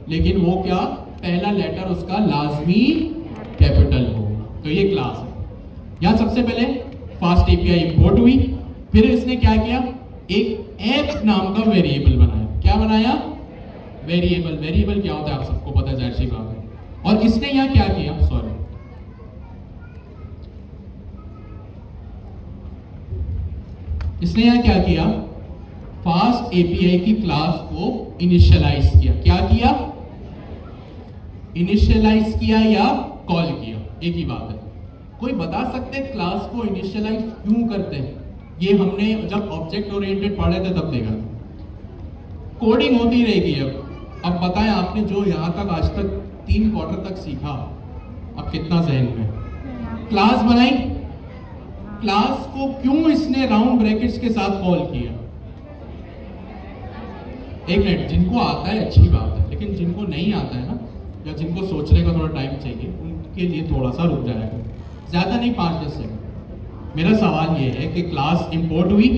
लेकिन वो क्या, पहला लेटर उसका लाजमी कैपिटल हो। तो ये क्लास है। यहां सबसे पहले फास्ट एपीआई इंपोर्ट हुई, फिर इसने क्या किया, एक ऐप नाम का वेरिएबल बनाया। क्या बनाया? वेरिएबल। वेरिएबल क्या होता है आप सबको पता है, जाहिर सी बात है। और इसने यहां क्या किया, सॉरी, इसने यहां क्या किया, फास्ट एपीआई की क्लास को इनिशियलाइज किया। क्या किया? इनिशियलाइज किया या कॉल किया, एक ही बात है। कोई बता सकते हैं क्लास को इनिशियलाइज क्यों करते हैं? ये हमने जब ऑब्जेक्ट ओरिएंटेड पढ़े थे तब देखा। कोडिंग होती रहेगी। अब बताएं आपने जो यहां तक आज तक 3 क्वार्टर तक सीखा, अब कितना जहन में? क्लास बनाई, क्लास को क्यों इसने राउंड ब्रैकेट्स के साथ कॉल किया? एक मिनट, जिनको आता है अच्छी बात है, लेकिन जिनको नहीं आता है ना, या जिनको सोचने का थोड़ा टाइम चाहिए, उनके लिए थोड़ा सा रुक जाएगा, ज्यादा नहीं, 5-10 सेकंड। मेरा सवाल ये है कि क्लास इंपोर्ट हुई,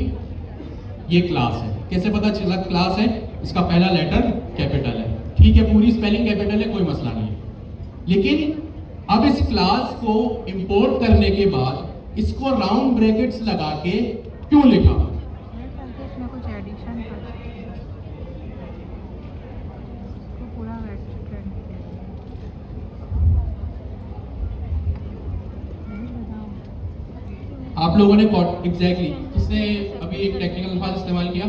ये क्लास है, कैसे पता चला क्लास है? इसका पहला लेटर कैपिटल है, ठीक है, पूरी स्पेलिंग कैपिटल है, कोई मसला नहीं है। लेकिन अब इस क्लास को इंपोर्ट करने के बाद इसको राउंड ब्रैकेट्स लगा के क्यों लिखा? कुछ एडिशन पूरा आप लोगों ने एग्जैक्टली किसने अभी एक टेक्निकल अल्फाज इस्तेमाल किया?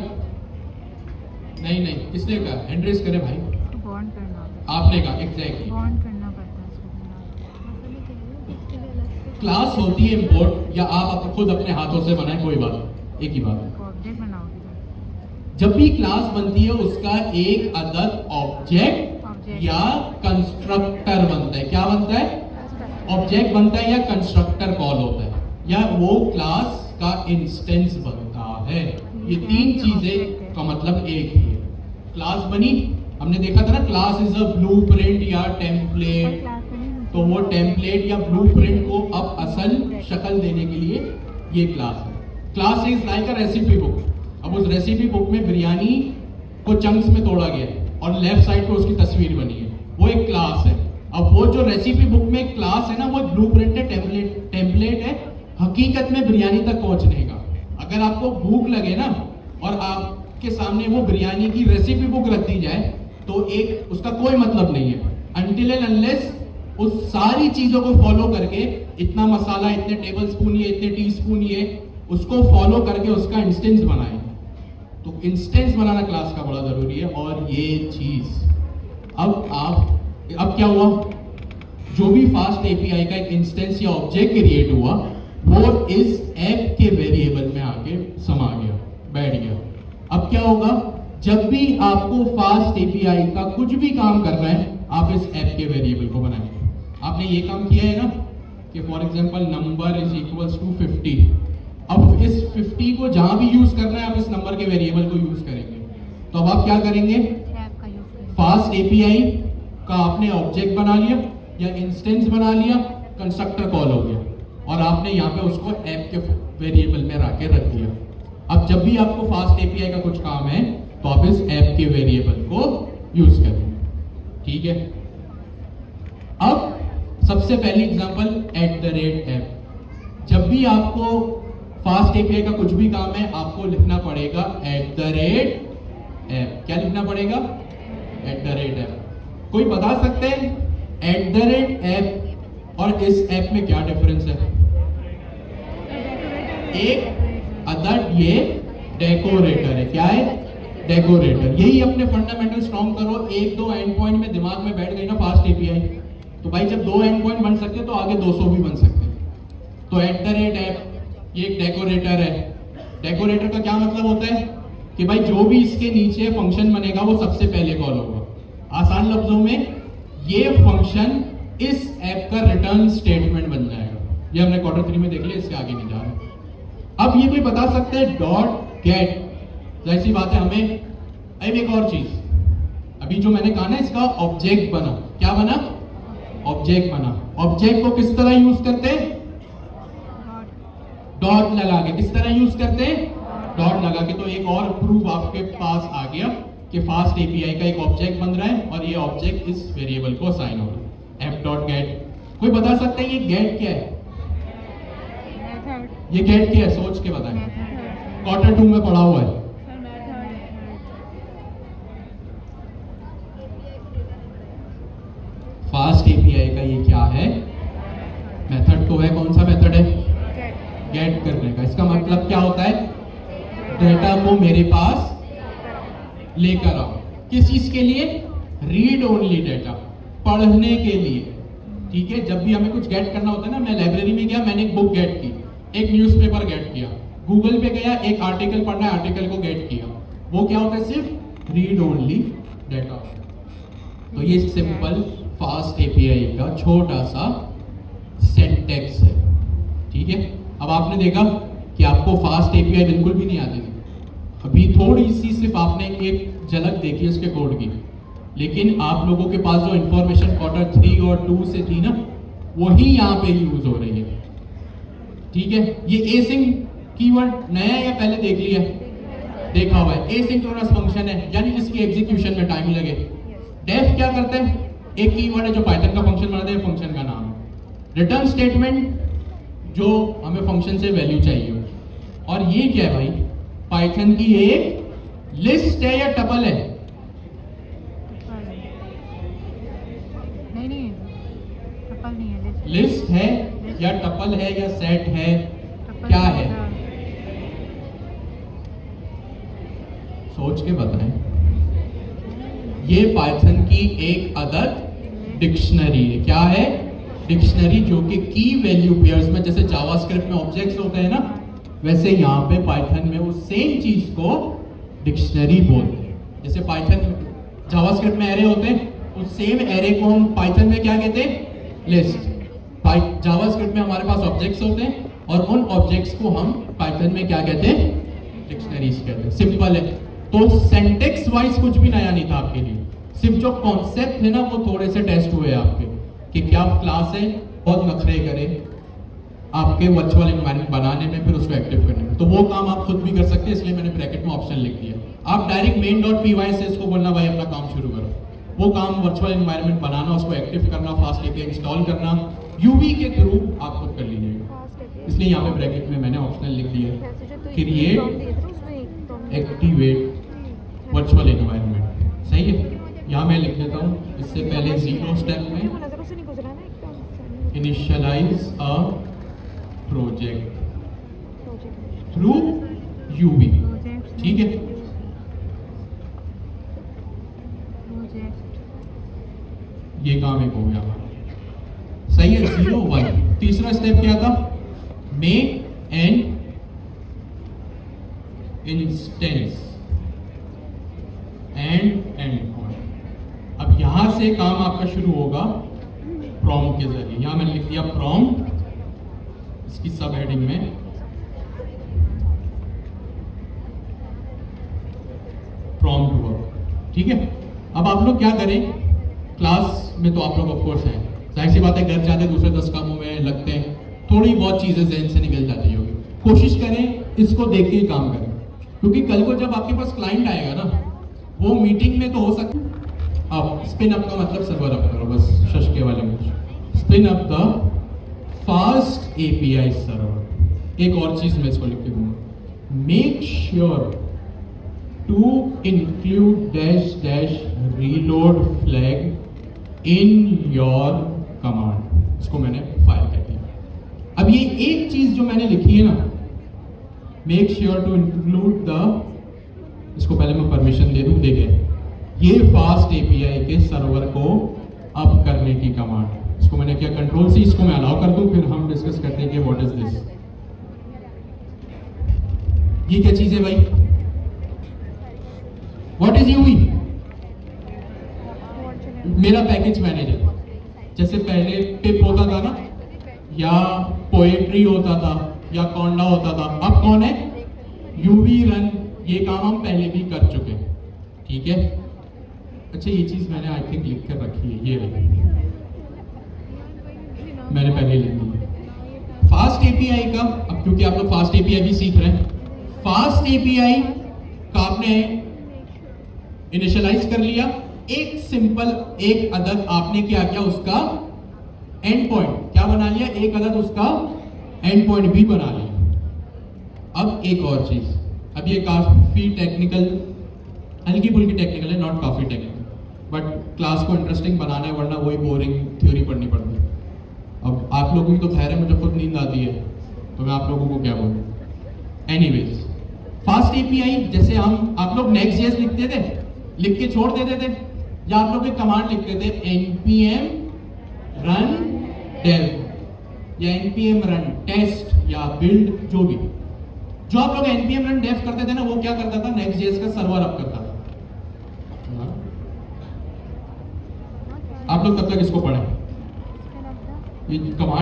नहीं, किसने कहा? हैंड रेज करे भाई। बॉन्ड करना, आपने कहा एग्जैक्टली। बॉन्ड करना पड़ता है। क्लास होती है इंपोर्ट, या आप खुद अपने हाथों से बनाए, कोई बात, एक ही बात है। ऑब्जेक्ट बनाओगे, जब भी क्लास बनती है उसका एक अदद ऑब्जेक्ट या कंस्ट्रक्टर बनता है। क्या बनता है? ऑब्जेक्ट बनता है या कंस्ट्रक्टर कॉल होता है, या वो क्लास का इंस्टेंस बनता है। ये 3 चीजें का मतलब एक ही है। क्लास बनी, हमने देखा था ना, क्लास इज अ ब्लूप्रिंट या टेम्पलेट, तो वो टेम्पलेट या ब्लूप्रिंट को अब असल शक्ल देने के लिए ये क्लास है। Class is like a recipe book. अब उस रेसिपी बुक में बिरयानी को चंक्स में तोड़ा गया और लेफ्ट साइड पे उसकी तस्वीर बनी है, वो एक क्लास है। अब वो जो रेसिपी बुक में क्लास है ना, वो ब्लूप्रिंट है, टेम्पलेट है हकीकत में बिरयानी तक पहुंचने का। अगर आपको भूख लगे ना और आपके सामने वो बिरयानी की रेसिपी बुक रख दी जाए, तो एक उसका कोई मतलब नहीं है अनटिल एंड अनलेस उस सारी चीजों को फॉलो करके, इतना मसाला, इतने टेबल स्पून ये, इतने टी स्पून ये, उसको फॉलो करके उसका इंस्टेंस बनाए। तो इंस्टेंस बनाना क्लास का बड़ा जरूरी है। और ये चीज अब क्या हुआ, जो भी फास्ट एपीआई का एक इंस्टेंस या ऑब्जेक्ट क्रिएट हुआ, वो इस ऐप के वेरिएबल में आके समा गया, बैठ गया। अब क्या होगा, जब भी आपको फास्ट एपीआई का कुछ भी काम करना है, आप इस ऐप के वेरिएबल को बनाएंगे। आपने ये काम किया है ना कि for example number is equals to 50। अब इस 50 को जहां भी यूज करना है, आप इस नंबर के वेरिएबल को यूज करेंगे। तो अब आप क्या करेंगे, फास्ट एपीआई का आपने ऑब्जेक्ट बना लिया या इंस्टेंस बना लिया, कंस्ट्रक्टर कॉल हो गया, और आपने यहाँ पे उसको ऐप के वेरिएबल में रख दिया। अब जब भी आपको फास्ट एपीआई का कुछ काम है, तो आप इस ऐप के वेरिएबल को यूज करेंगे, ठीक है। अब सबसे पहली एग्जांपल @ऐप। जब भी आपको फास्ट एपीआई का कुछ भी काम है, आपको लिखना पड़ेगा @ऐप। क्या लिखना पड़ेगा? @ऐप। कोई बता सकते हैं @ऐप और इस ऐप में क्या डिफरेंस है? एक अदद ये डेकोरेटर है। क्या है? डेकोरेटर। यही अपने फंडामेंटल स्ट्रॉन्ग करो। 1-2 एंड पॉइंट में दिमाग में बैठ गई ना फास्ट एपीआई, तो भाई जब 2 एंड पॉइंट बन सकते तो आगे 200 भी बन सकते। तो @ऐप ये एक डेकोरेटर है। डेकोरेटर का क्या मतलब होता है कि भाई जो भी इसके नीचे फंक्शन बनेगा वो सबसे पहले कॉल होगा। आसान लफ्जों में ये फंक्शन इस ऐप का रिटर्न स्टेटमेंट बन जाएगा। ये हमने Q3 में देख लिया, इससे आगे नहीं जा रहा। अब ये कोई बता सकते हैं .get, जैसी बात है हमें। अब एक और चीज, अभी जो मैंने कहा ना, इसका ऑब्जेक्ट बना। क्या बना? ऑब्जेक्ट बना। ऑब्जेक्ट को किस तरह यूज करते हैं? डॉट किस तरह यूज करते हैं, डॉट लगा के। तो एक और प्रूफ आपके पास आ गया कि फास्ट एपीआई का एक ऑब्जेक्ट बन रहा है और ये ऑब्जेक्ट इस वेरिएबल को असाइन हो रहा है, एफ डॉट गेट। कोई बता सकता है ये गेट क्या है? ये गेट क्या है, सोच के बताएं। क्वार्टर 2 में पढ़ा हुआ है। फास्ट एपीआई का ये क्या है, मेथड तो है। कौन सा मेथड है? गेट करने का। इसका मतलब क्या होता है, डेटा को मेरे पास लेकर आओ। किस चीज के लिए? रीड ओनली डेटा, पढ़ने के लिए। ठीक है, जब भी हमें कुछ गेट करना होता है ना, मैं लाइब्रेरी में गया, मैंने एक बुक गेट की, एक न्यूज़पेपर गेट किया, गूगल पे गया, एक आर्टिकल पढ़ना है, आर्टिकल को गेट किया। वो क्या होता है? सिर्फ रीड ओनली डेटा। तो ये सिंपल फास्ट एपीआई का छोटा सा सिंटैक्स है। ठीक है, अब आपने देखा कि आपको फास्ट एपीआई बिल्कुल भी नहीं आती थी। अभी थोड़ी सी सिर्फ आपने एक झलक देखी उसके कोड की, लेकिन आप लोगों के पास जो इंफॉर्मेशन क्वार्टर 3 और 2 से थी ना, वही यहाँ पे यूज हो रही है। ठीक है, ये एसिंक कीवर्ड नया है या पहले देख लिया? देखा हुआ है। एसिंक्रोनस फंक्शन है, यानी जिसकी एग्जीक्यूशन में टाइम लगे। डेफ क्या करते हैं? एक कीवर्ड है जो पाइथन का फंक्शन बनाते हैं, फंक्शन का नाम है। रिटर्न स्टेटमेंट, जो हमें फंक्शन से वैल्यू चाहिए। और ये क्या है भाई? पाइथन की एक लिस्ट है या टपल है? नहीं, टपल नहीं है। लिस्ट है या टपल है या सेट है, क्या है? सोच के बताएं। ये पाइथन की एक अदद डिक्शनरी है। क्या है? डिक्शनरी, जो कि की वैल्यू पेयर्स में, जैसे जावास्क्रिप्ट में ऑब्जेक्ट्स होते हैं ना, वैसे यहाँ पे पाइथन में उस सेम चीज को डिक्शनरी बोलते हैं। जैसे पाइथन जावास्क्रिप्ट में एरे होते हैं, उस सेम एरे को हम पाइथन में क्या कहते हैं? लिस्ट। जावास्क्रिप्ट में हमारे पास ऑब्जेक्ट्स होते हैं और उन ऑब्जेक्ट्स को हम पाइथन में क्या कहते हैं? डिक्शनरीज कहते हैं। सिंपल है। तो सिंटैक्स वाइज कुछ भी नया नहीं था आपके लिए, सिर्फ जो कॉन्सेप्ट है ना वो थोड़े से टेस्ट हुए आपके, कि क्या क्लास है बहुत नखरे करे आपके वर्चुअल एनवायरनमेंट बनाने में, फिर उसको एक्टिव करने में। तो वो काम आप खुद भी कर सकते हैं, इसलिए मैंने ब्रैकेट में ऑप्शन लिख दिया। आप डायरेक्ट main.py से इसको बोलना भाई अपना काम शुरू करो। वो काम वर्चुअल एनवायरनमेंट बनाना, उसको एक्टिव करना, फास्ट एपीआई इंस्टॉल करना, यूवी के थ्रू आप खुद कर लीजिएगा। इसलिए यहाँ पे ब्रैकेट में मैंने ऑप्शनल लिख दिया, क्रिएट एक्टिवेट वर्चुअल एनवायरनमेंट। सही है, यहाँ मैं लिख देता हूँ। इससे पहले 0 स्टेप में initialize a project through UV. ठीक है, ये काम एक हो गया हमारा। सही है, 0 1। तीसरा स्टेप क्या था? मेक एन इंस्टेंस एंड अब यहां से काम आपका शुरू होगा प्रॉम्प्ट के जरिए। यहां मैंने लिख दिया प्रॉम्प्ट, इसकी सब हेडिंग में प्रॉम्प्ट वर्क। ठीक है, अब आप लोग क्या करें, क्लास में तो आप लोग ऑफ कोर्स हैं, जाहिर सी बात है घर जाते दूसरे 10 कामों में लगते हैं, थोड़ी बहुत चीजें जहन से निकल जाती होगी। कोशिश करें इसको देख के ही काम करें, क्योंकि कल को जब आपके पास क्लाइंट आएगा ना, वो मीटिंग में तो हो सकता। अब स्पिन अप का मतलब सर्वर अप करो, बस शशके वाले में spin up the Fast API server. एक और चीज मैं इसको लिख के दूंगा, make sure to include dash dash reload flag in your command. इसको मैंने फाइल कर दिया। अब ये एक चीज जो मैंने लिखी है ना, make sure to include the, इसको पहले मैं परमिशन दे दूं, देखें ये फास्ट एपीआई के सर्वर को अप करने की कमांड। इसको मैंने किया कंट्रोल सी, इसको मैं अलाउ कर दूं, फिर हम डिस्कस करते हैं कि व्हाट इज दिस। ये क्या चीज है भाई? What is UV? मेरा पैकेज मैनेजर। जैसे पहले पिप होता था ना, या पोएट्री होता था, या कॉन्डा होता था, अब कौन है? UV run. ये काम हम पहले भी कर चुके हैं। ठीक है, अच्छा ये चीज मैंने आई थिंक लिख कर रखी है, ये मैंने पहले लिख दी है। फास्ट एपीआई का अब क्योंकि आप लोग फास्ट एपीआई भी सीख रहे हैं। फास्ट एपीआई का आपने इनिशियलाइज कर लिया, एक सिंपल एक अदद आपने क्या किया, उसका एंड पॉइंट क्या बना लिया, एक अदद उसका एंड पॉइंट भी बना लिया। अब एक और चीज, अब ये काफी टेक्निकल, हल्की फुल्की टेक्निकल है, नॉट काफी टेक्निकल, बट क्लास को इंटरेस्टिंग बनाना है, वरना वही बोरिंग थ्योरी पढ़नी पड़ती है। अब आप लोगों की तो खैर है, मुझे खुद नींद आती है, तो मैं आप लोगों को क्या बोलूं। एनीवेज, फास्ट एपीआई जैसे हम आप लोग नेक्स्ट जेएस लिखते थे, लिख के छोड़ देते थे, या आप लोग एक कमांड लिखते थे npm run dev या npm run test या build, जो भी, जो आप लोग npm run dev करते थे ना, वो क्या करता था, नेक्स्ट जेएस का सर्वर अप करता था। आप लोग तब तक इसको पढ़ें, ये कमांड